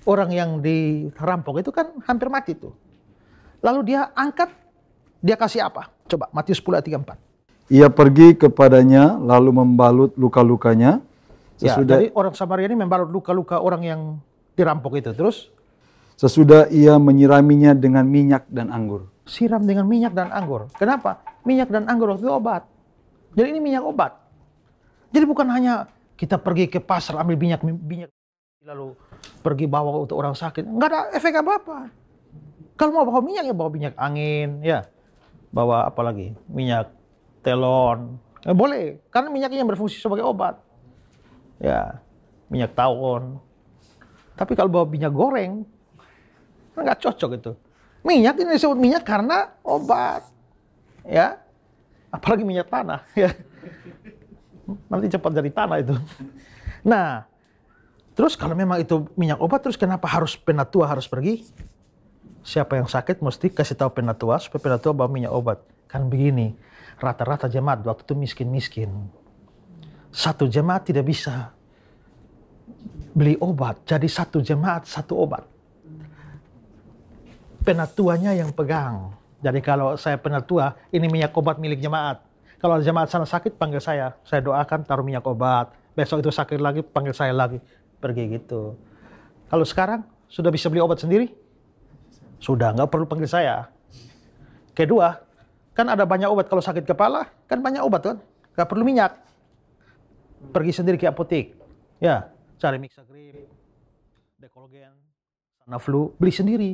orang yang dirampok itu kan hampir mati tuh. Lalu dia angkat, dia kasih apa? Coba Matius 10 ayat 34. Ia pergi kepadanya lalu membalut luka-lukanya. Jadi orang Samaria ini membalut luka-luka orang yang dirampok itu. Terus? Sesudah ia menyiraminya dengan minyak dan anggur. Siram dengan minyak dan anggur. Kenapa? Minyak dan anggur waktu itu obat. Jadi ini minyak obat. Jadi bukan hanya kita pergi ke pasar ambil minyak lalu pergi bawa untuk orang sakit. Nggak ada efek apa-apa. Kalau mau bawa minyak ya bawa minyak angin, ya. Bawa apa lagi? Minyak telon. Boleh, karena minyaknya yang berfungsi sebagai obat. Ya, minyak tawon. Tapi kalau bawa minyak goreng, nggak cocok itu. Minyak ini disebut minyak karena obat. Ya, apalagi minyak tanah. Ya. Nanti cepat jadi tanah itu. Nah, terus kalau memang itu minyak obat, terus kenapa harus penatua harus pergi? Siapa yang sakit mesti kasih tahu penatua supaya penatua bawa minyak obat. Kan begini, rata-rata jemaat waktu itu miskin-miskin. Satu jemaat tidak bisa beli obat, jadi satu jemaat satu obat. Penatuanya yang pegang. Jadi kalau saya penatua, ini minyak obat milik jemaat. Kalau jemaat sana sakit, panggil saya doakan, taruh minyak obat. Besok itu sakit lagi, panggil saya lagi. Pergi gitu. Kalau sekarang, sudah bisa beli obat sendiri? Sudah, nggak perlu panggil saya. Kedua, kan ada banyak obat kalau sakit kepala, kan banyak obat kan? Nggak perlu minyak. Pergi sendiri ke apotek. Ya, cari Mixagrip, Decolgen, Sanaflu, beli sendiri.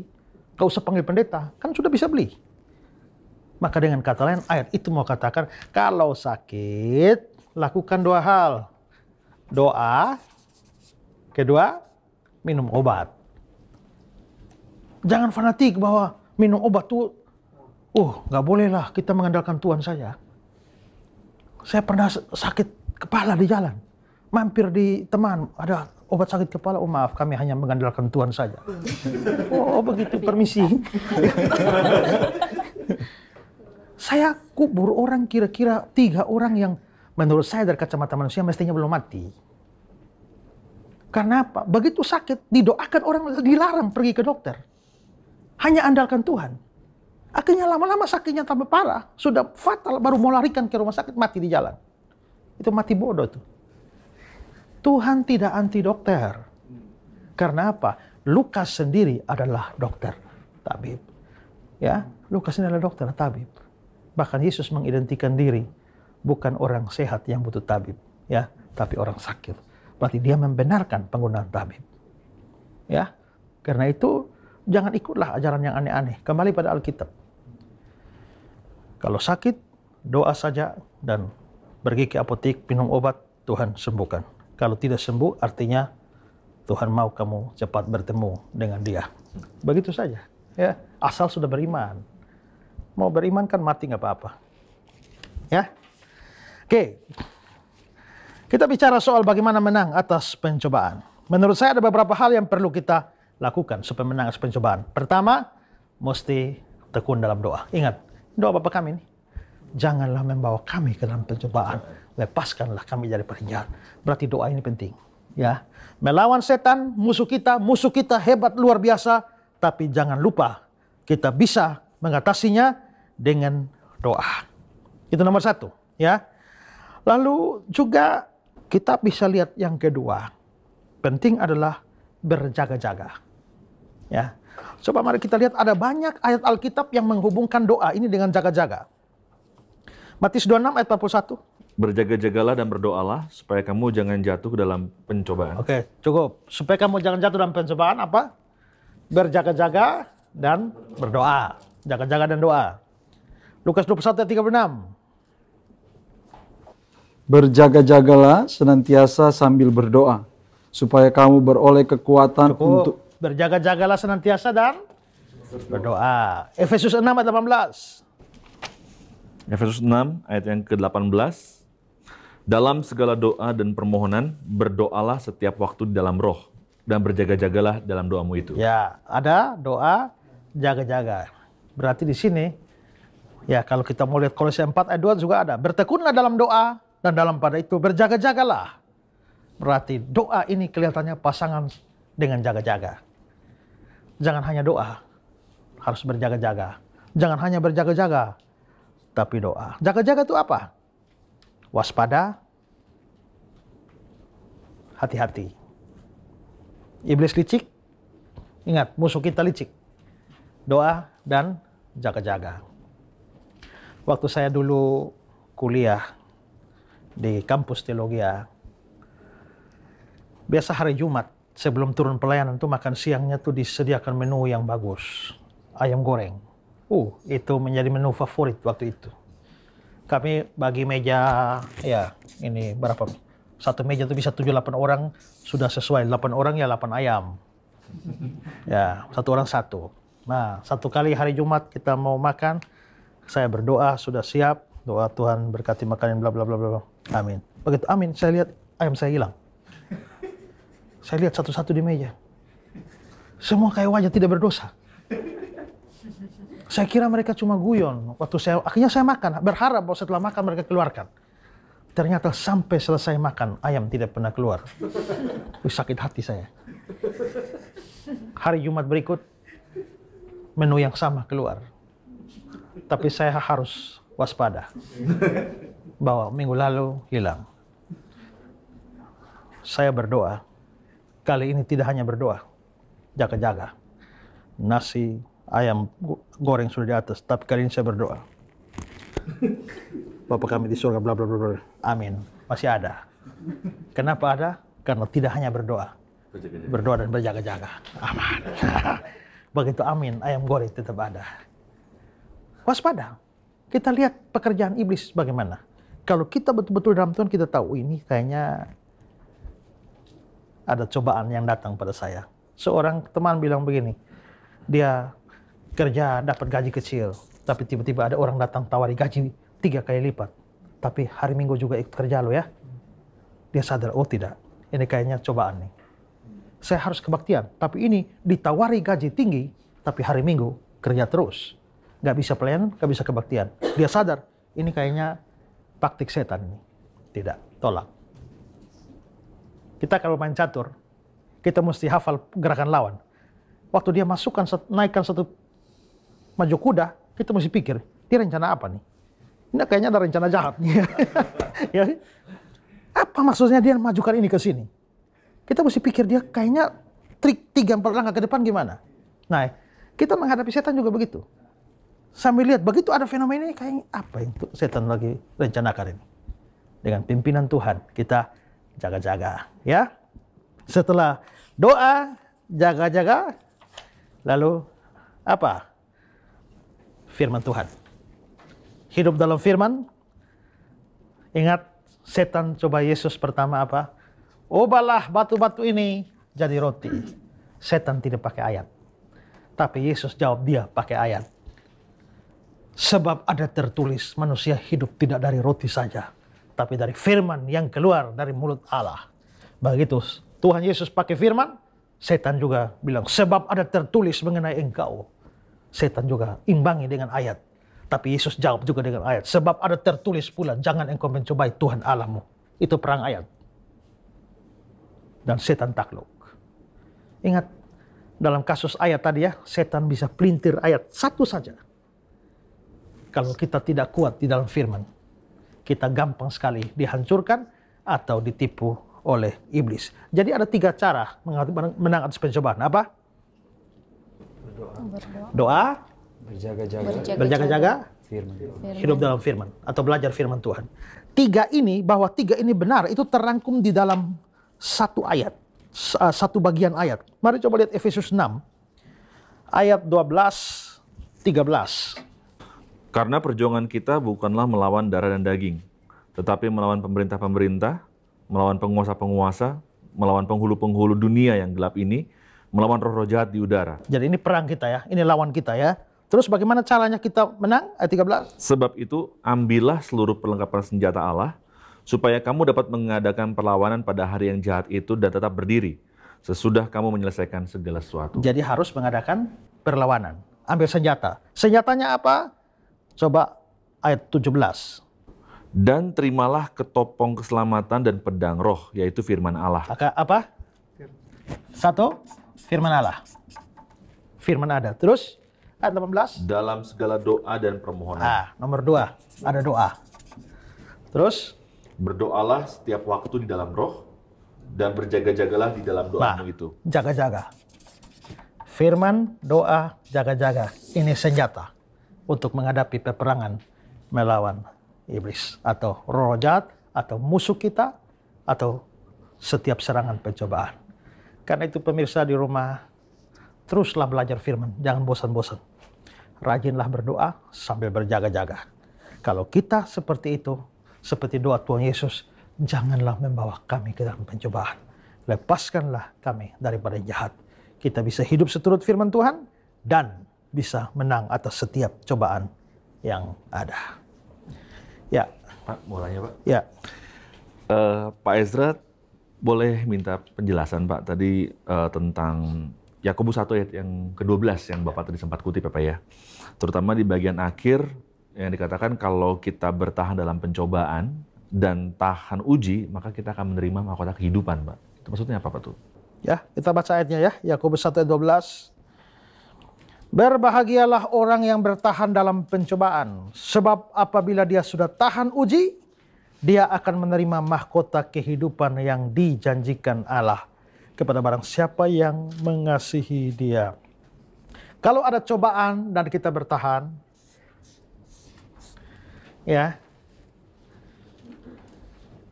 Nggak usah panggil pendeta, kan sudah bisa beli. Maka dengan kata lain, ayat itu mau katakan, kalau sakit, lakukan dua hal. Doa, kedua, minum obat. Jangan fanatik bahwa minum obat tuh, nggak boleh lah, kita mengandalkan Tuhan saja. Saya pernah sakit kepala di jalan. Mampir di teman, ada obat sakit kepala, maaf kami hanya mengandalkan Tuhan saja. Oh begitu, permisi. Saya kubur orang kira-kira 3 orang yang menurut saya dari kacamata manusia mestinya belum mati. Karena apa? Begitu sakit, didoakan orang dilarang pergi ke dokter. Hanya andalkan Tuhan. Akhirnya lama-lama sakitnya tambah parah. Sudah fatal, baru mau larikan ke rumah sakit, mati di jalan. Itu mati bodoh tuh. Tuhan tidak anti dokter. Karena apa? Lukas sendiri adalah dokter, tabib. Ya, Lukas ini adalah dokter, tabib. Bahkan Yesus mengidentikan diri bukan orang sehat yang butuh tabib, ya, tapi orang sakit. Berarti dia membenarkan penggunaan tabib. Ya. Karena itu jangan ikutlah ajaran yang aneh-aneh. Kembali pada Alkitab. Kalau sakit, doa saja dan pergi ke apotek, minum obat, Tuhan sembuhkan. Kalau tidak sembuh, artinya Tuhan mau kamu cepat bertemu dengan Dia. Begitu saja. ya, asal sudah beriman. Mau beriman kan mati nggak apa-apa. Ya, oke. Kita bicara soal bagaimana menang atas pencobaan. Menurut saya ada beberapa hal yang perlu kita lakukan supaya menang atas pencobaan. Pertama, mesti tekun dalam doa. Ingat, doa Bapa kami ini, janganlah membawa kami ke dalam pencobaan, lepaskanlah kami dari penjahat. Berarti doa ini penting. Ya, melawan setan, musuh kita hebat luar biasa, tapi jangan lupa kita bisa mengatasinya dengan doa. Itu nomor satu, ya. Lalu juga kita bisa lihat yang kedua, penting adalah berjaga-jaga. Ya, coba mari kita lihat ada banyak ayat Alkitab yang menghubungkan doa ini dengan jaga-jaga. Matius 26 ayat 41. Berjaga-jagalah dan berdoalah supaya kamu jangan jatuh ke dalam pencobaan. Oke, cukup. Supaya kamu jangan jatuh dalam pencobaan apa? Berjaga-jaga dan berdoa. Jaga-jaga dan doa. Lukas 21 ayat 36. Berjaga-jagalah senantiasa sambil berdoa, supaya kamu beroleh kekuatan untuk... Berjaga-jagalah senantiasa dan berdoa. Efesus 6 ayat 18. Efesus 6 ayat yang ke-18. Dalam segala doa dan permohonan, berdoalah setiap waktu di dalam roh, dan berjaga-jagalah dalam doamu itu. Ya, ada doa, jaga-jaga. Berarti di sini, ya kalau kita mau lihat Kolose 4 ayat 2 juga ada. Bertekunlah dalam doa, dan dalam pada itu berjaga-jagalah. Berarti doa ini kelihatannya pasangan dengan jaga-jaga. Jangan hanya doa, harus berjaga-jaga. Jangan hanya berjaga-jaga, tapi doa. Jaga-jaga itu apa? Waspada, hati-hati. Iblis licik, ingat musuh kita licik. Doa dan jaga-jaga. Waktu saya dulu kuliah di kampus teologi, biasa hari Jumat sebelum turun pelayanan tuh makan siangnya tuh disediakan menu yang bagus, ayam goreng. Itu menjadi menu favorit waktu itu. Kami bagi meja, ya ini berapa? Satu meja tuh bisa 7-8 orang, sudah sesuai 8 orang ya 8 ayam. Ya, satu orang satu. Nah, satu kali hari Jumat kita mau makan, saya berdoa, sudah siap, doa Tuhan berkati makanan bla bla bla bla. Amin. Begitu amin, saya lihat ayam saya hilang. Saya lihat satu-satu di meja. Semua kayak wajah tidak berdosa. Saya kira mereka cuma guyon. Akhirnya saya makan, berharap bahwa setelah makan mereka keluarkan. Ternyata sampai selesai makan, ayam tidak pernah keluar. Sakit hati saya. Hari Jumat berikut, menu yang sama keluar. Tapi saya harus waspada. Bahwa minggu lalu hilang. Saya berdoa. Kali ini tidak hanya berdoa. Jaga-jaga. Nasi, ayam goreng sudah di atas, tapi kali ini saya berdoa. Bapa kami di surga, bla bla bla bla. Amin. Masih ada. Kenapa ada? Karena tidak hanya berdoa. Berdoa dan berjaga-jaga. Aman. Begitu amin, ayam goreng tetap ada. Waspada. Kita lihat pekerjaan iblis bagaimana. Kalau kita betul-betul dalam Tuhan, kita tahu ini kayaknya ada cobaan yang datang pada saya. Seorang teman bilang begini, dia kerja dapat gaji kecil, tapi tiba-tiba ada orang datang tawari gaji 3 kali lipat. Tapi hari Minggu juga ikut kerja lo ya. Dia sadar, oh tidak, ini kayaknya cobaan nih. Saya harus kebaktian, tapi ini ditawari gaji tinggi, tapi hari Minggu kerja terus. Gak bisa pelayanan, gak bisa kebaktian. Dia sadar, ini kayaknya taktik setan ini. Tidak, tolak. Kita kalau main catur, kita mesti hafal gerakan lawan. Waktu dia masukkan, naikkan satu maju kuda, kita mesti pikir, dia rencana apa nih? Ini kayaknya ada rencana jahat nih. Ya. Apa maksudnya dia majukan ini ke sini? Kita mesti pikir dia kayaknya trik 3-4 langkah ke depan gimana? Nah, kita menghadapi setan juga begitu. Sambil lihat, begitu ada fenomena ini, kayaknya apa yang setan lagi rencanakan ini? Dengan pimpinan Tuhan, kita jaga-jaga. Ya. Setelah doa, jaga-jaga, lalu apa? Firman Tuhan. Hidup dalam firman. Ingat, setan coba Yesus pertama apa? Ubahlah batu-batu ini jadi roti. Setan tidak pakai ayat. Tapi Yesus jawab dia pakai ayat. Sebab ada tertulis, manusia hidup tidak dari roti saja, tapi dari firman yang keluar dari mulut Allah. Begitu Tuhan Yesus pakai firman, setan juga bilang, sebab ada tertulis mengenai engkau. Setan juga imbangi dengan ayat. Tapi Yesus jawab juga dengan ayat. Sebab ada tertulis pula, jangan engkau mencobai Tuhan Allahmu. Itu perang ayat. Dan setan takluk. Ingat, dalam kasus ayat tadi ya, setan bisa pelintir ayat satu saja. Kalau kita tidak kuat di dalam firman, kita gampang sekali dihancurkan atau ditipu oleh iblis. Jadi ada 3 cara menang atas pencobaan. Apa? Doa, berjaga-jaga, hidup dalam firman, atau belajar firman Tuhan. 3 ini, bahwa 3 ini benar, itu terangkum di dalam satu ayat, satu bagian ayat. Mari coba lihat Efesus 6, ayat 12-13. Karena perjuangan kita bukanlah melawan darah dan daging, tetapi melawan pemerintah-pemerintah, melawan penguasa-penguasa, melawan penghulu-penghulu dunia yang gelap ini, melawan roh-roh jahat di udara. Jadi ini perang kita ya, ini lawan kita ya. Terus bagaimana caranya kita menang? Ayat 13. Sebab itu, ambillah seluruh perlengkapan senjata Allah, supaya kamu dapat mengadakan perlawanan pada hari yang jahat itu dan tetap berdiri, sesudah kamu menyelesaikan segala sesuatu. Jadi harus mengadakan perlawanan. Ambil senjata. Senjatanya apa? Coba ayat 17. Dan terimalah ketopong keselamatan dan pedang roh, yaitu firman Allah. Apa? 1, firman Allah. Firman ada. Terus ayat 18. Dalam segala doa dan permohonan. Nomor 2, ada doa. Terus berdoalah setiap waktu di dalam roh, dan berjaga-jagalah di dalam doamu itu. Jaga-jaga. Firman, doa, jaga-jaga. Ini senjata untuk menghadapi peperangan melawan iblis atau roh jahat atau musuh kita atau setiap serangan pencobaan. Karena itu pemirsa di rumah, teruslah belajar firman, jangan bosan-bosan. Rajinlah berdoa sambil berjaga-jaga. Kalau kita seperti itu, seperti doa Tuhan Yesus, janganlah membawa kami ke dalam pencobaan. Lepaskanlah kami daripada jahat. Kita bisa hidup seturut firman Tuhan dan bisa menang atas setiap cobaan yang ada. Ya, Pak, mau tanya Pak? Ya, Pak Ezra, boleh minta penjelasan Pak tadi tentang Yakobus 1 ayat yang ke-12 yang Bapak tadi sempat kutip Pak ya. Terutama di bagian akhir yang dikatakan kalau kita bertahan dalam pencobaan dan tahan uji, maka kita akan menerima mahkota kehidupan Pak. Itu maksudnya apa Pak tuh? Ya, kita baca ayatnya ya, Yakobus 1 ayat 12. Berbahagialah orang yang bertahan dalam pencobaan, sebab apabila dia sudah tahan uji, dia akan menerima mahkota kehidupan yang dijanjikan Allah kepada barang siapa yang mengasihi dia. Kalau ada cobaan dan kita bertahan, ya,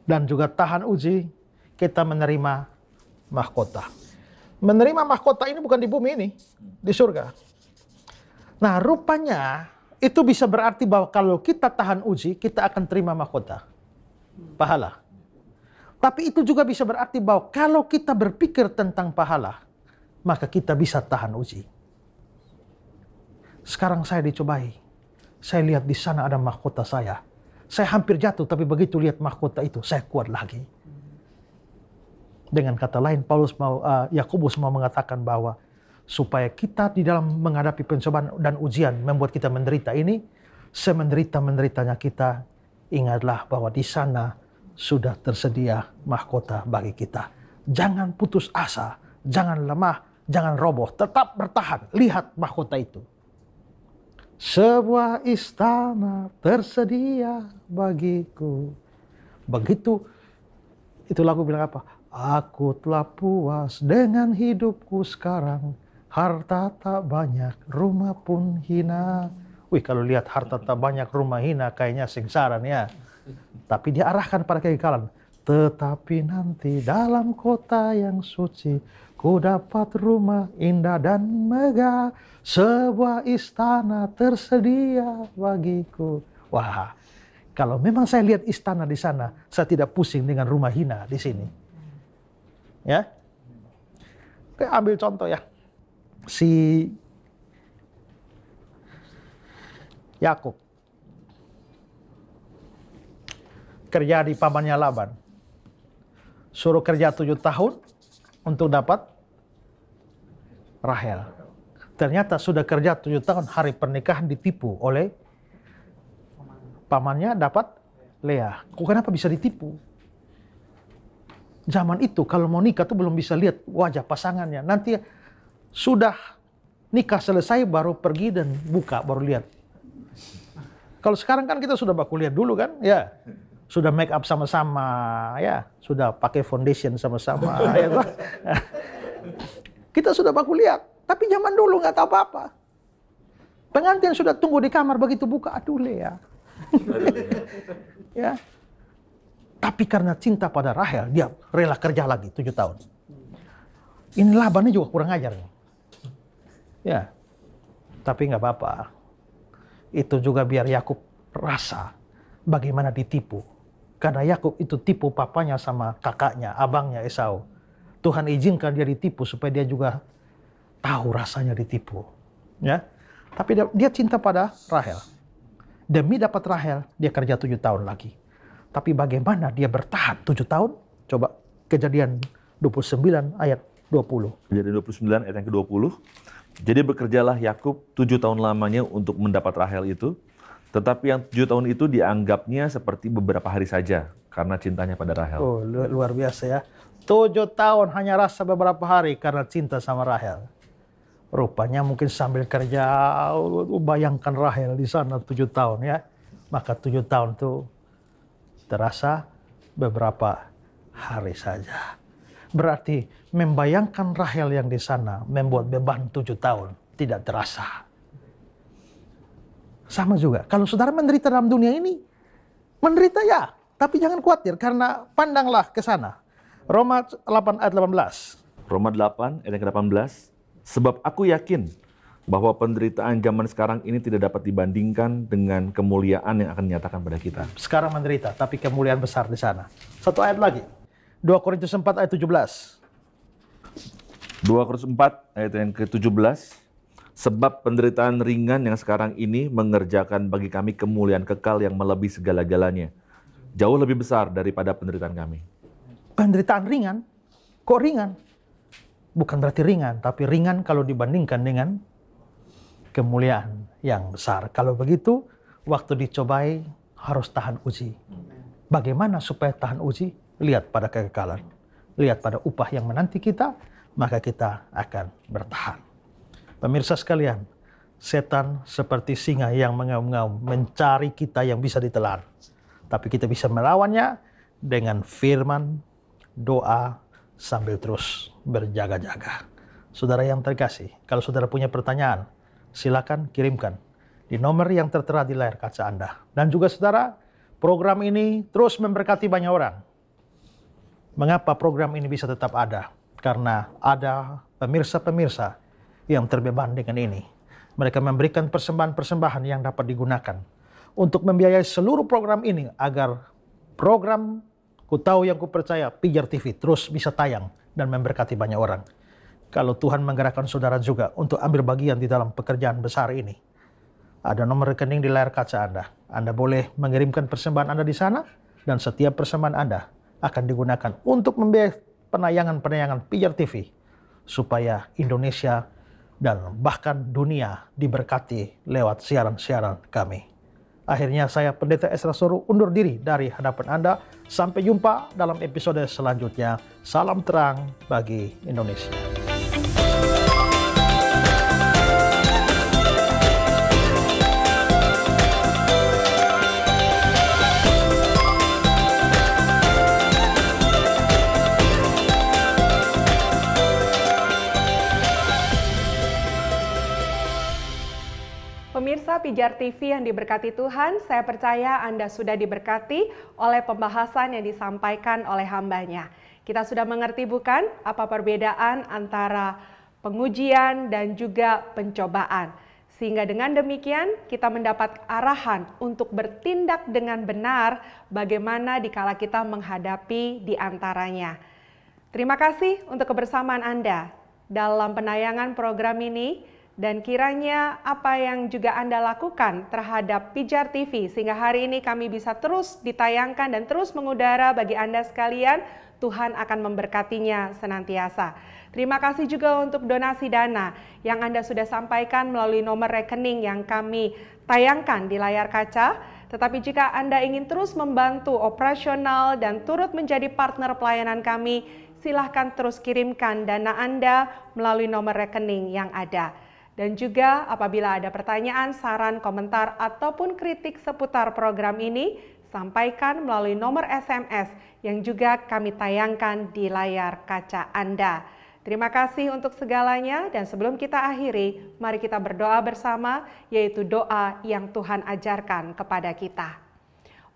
dan juga tahan uji, kita menerima mahkota. Menerima mahkota ini bukan di bumi ini, di surga. Nah, rupanya itu bisa berarti bahwa kalau kita tahan uji, kita akan terima mahkota, pahala. Tapi itu juga bisa berarti bahwa kalau kita berpikir tentang pahala, maka kita bisa tahan uji. Sekarang saya dicobai, saya lihat di sana ada mahkota saya. Saya hampir jatuh, tapi begitu lihat mahkota itu, saya kuat lagi. Dengan kata lain, Yakobus mau mengatakan bahwa supaya kita di dalam menghadapi pencobaan dan ujian membuat kita menderita ini, semenderita-menderitanya kita, ingatlah bahwa di sana sudah tersedia mahkota bagi kita. Jangan putus asa, jangan lemah, jangan roboh, tetap bertahan. Lihat mahkota itu. Sebuah istana tersedia bagiku. Begitu, itu lagu bilang apa? Aku telah puas dengan hidupku sekarang. Harta tak banyak, rumah pun hina. Wih, kalau lihat harta tak banyak, rumah hina, kayaknya sengsara nih ya. Tapi dia arahkan pada kekekalan. Tetapi nanti dalam kota yang suci, ku dapat rumah indah dan megah. Sebuah istana tersedia bagiku. Wah, kalau memang saya lihat istana di sana, saya tidak pusing dengan rumah hina di sini. Ya, oke, ambil contoh ya. Si Yakub kerja di pamannya Laban, suruh kerja 7 tahun untuk dapat Rahel. Ternyata sudah kerja 7 tahun, hari pernikahan ditipu oleh pamannya dapat Lea. Kok kenapa bisa ditipu? Zaman itu kalau mau nikah tuh belum bisa lihat wajah pasangannya. Nanti sudah nikah selesai baru pergi dan buka baru lihat. Kalau sekarang kan kita sudah baku lihat dulu kan, ya. Sudah make up sama-sama, ya. Sudah pakai foundation sama-sama, ya. Kita sudah baku lihat. Tapi zaman dulu nggak tahu apa-apa. Pengantin sudah tunggu di kamar, begitu buka, aduh Lea. Ya. Tapi karena cinta pada Rahel, dia rela kerja lagi 7 tahun. Ini Labannya juga kurang ajar. Ya. Tapi nggak apa-apa. Itu juga biar Yakub rasa bagaimana ditipu. Karena Yakub itu tipu papanya sama kakaknya, abangnya Esau. Tuhan izinkan dia ditipu supaya dia juga tahu rasanya ditipu. Ya. Tapi dia cinta pada Rahel. Demi dapat Rahel, dia kerja 7 tahun lagi. Tapi bagaimana dia bertahan 7 tahun? Coba Kejadian 29 ayat 20. Kejadian 29 ayat yang ke-20. Jadi bekerjalah Yakub 7 tahun lamanya untuk mendapat Rahel itu. Tetapi yang 7 tahun itu dianggapnya seperti beberapa hari saja karena cintanya pada Rahel. Oh, luar biasa ya. 7 tahun hanya rasa beberapa hari karena cinta sama Rahel. Rupanya mungkin sambil kerja, bayangkan Rahel di sana 7 tahun ya. Maka 7 tahun itu terasa beberapa hari saja. Berarti membayangkan Rahel yang di sana membuat beban 7 tahun tidak terasa. Sama juga, kalau saudara menderita dalam dunia ini, menderita ya, tapi jangan khawatir karena pandanglah ke sana. Roma 8 ayat 18. Roma 8 ayat yang ke-18. Sebab aku yakin bahwa penderitaan zaman sekarang ini tidak dapat dibandingkan dengan kemuliaan yang akan dinyatakan pada kita. Sekarang menderita, tapi kemuliaan besar di sana. Satu ayat lagi. 2 Korintus 4 ayat 17. 2 Korintus 4 ayat yang ke-17. Sebab penderitaan ringan yang sekarang ini mengerjakan bagi kami kemuliaan kekal yang melebihi segala-galanya. Jauh lebih besar daripada penderitaan kami. Penderitaan ringan? Kok ringan? Bukan berarti ringan, tapi ringan kalau dibandingkan dengan kemuliaan yang besar. Kalau begitu, waktu dicobai harus tahan uji. Bagaimana supaya tahan uji? Lihat pada kekekalan. Lihat pada upah yang menanti kita, maka kita akan bertahan. Pemirsa sekalian, setan seperti singa yang mengaum-ngaum mencari kita yang bisa ditelan. Tapi kita bisa melawannya dengan firman, doa, sambil terus berjaga-jaga. Saudara yang terkasih, kalau saudara punya pertanyaan, silakan kirimkan di nomor yang tertera di layar kaca Anda. Dan juga saudara, program ini terus memberkati banyak orang. Mengapa program ini bisa tetap ada? Karena ada pemirsa-pemirsa yang terbeban dengan ini. Mereka memberikan persembahan-persembahan yang dapat digunakan untuk membiayai seluruh program ini agar program Ku Tahu Yang Ku Percaya Pijar TV terus bisa tayang dan memberkati banyak orang. Kalau Tuhan menggerakkan saudara juga untuk ambil bagian di dalam pekerjaan besar ini, ada nomor rekening di layar kaca Anda. Anda boleh mengirimkan persembahan Anda di sana, dan setiap persembahan Anda akan digunakan untuk membiayai penayangan-penayangan Pijar TV supaya Indonesia dan bahkan dunia diberkati lewat siaran-siaran kami. Akhirnya saya Pendeta Ezra Soru undur diri dari hadapan Anda. Sampai jumpa dalam episode selanjutnya. Salam terang bagi Indonesia. Pemirsa Pijar TV yang diberkati Tuhan, saya percaya Anda sudah diberkati oleh pembahasan yang disampaikan oleh hambanya. Kita sudah mengerti bukan apa perbedaan antara pengujian dan juga pencobaan. Sehingga dengan demikian kita mendapat arahan untuk bertindak dengan benar bagaimana dikala kita menghadapi di antaranya. Terima kasih untuk kebersamaan Anda dalam penayangan program ini. Dan kiranya apa yang juga Anda lakukan terhadap Pijar TV sehingga hari ini kami bisa terus ditayangkan dan terus mengudara bagi Anda sekalian, Tuhan akan memberkatinya senantiasa. Terima kasih juga untuk donasi dana yang Anda sudah sampaikan melalui nomor rekening yang kami tayangkan di layar kaca. Tetapi jika Anda ingin terus membantu operasional dan turut menjadi partner pelayanan kami, silahkan terus kirimkan dana Anda melalui nomor rekening yang ada. Dan juga apabila ada pertanyaan, saran, komentar, ataupun kritik seputar program ini, sampaikan melalui nomor SMS yang juga kami tayangkan di layar kaca Anda. Terima kasih untuk segalanya, dan sebelum kita akhiri, mari kita berdoa bersama, yaitu doa yang Tuhan ajarkan kepada kita.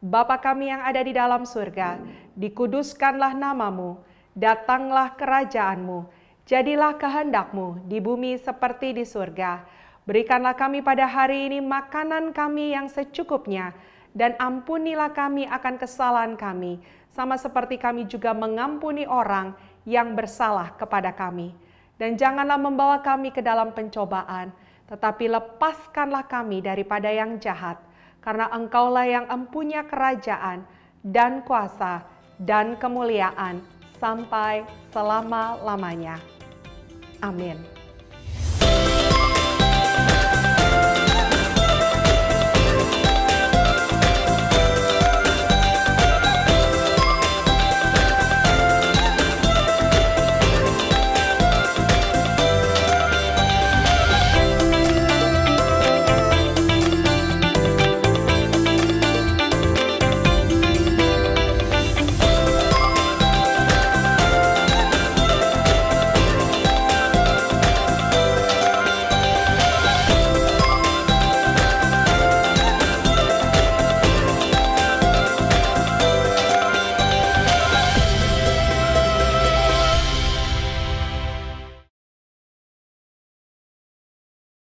Bapa kami yang ada di dalam surga, dikuduskanlah namamu, datanglah kerajaan-Mu, jadilah kehendak-Mu di bumi seperti di surga. Berikanlah kami pada hari ini makanan kami yang secukupnya, dan ampunilah kami akan kesalahan kami, sama seperti kami juga mengampuni orang yang bersalah kepada kami. Dan janganlah membawa kami ke dalam pencobaan, tetapi lepaskanlah kami daripada yang jahat, karena Engkaulah yang empunya kerajaan dan kuasa dan kemuliaan sampai selama-lamanya. Amin.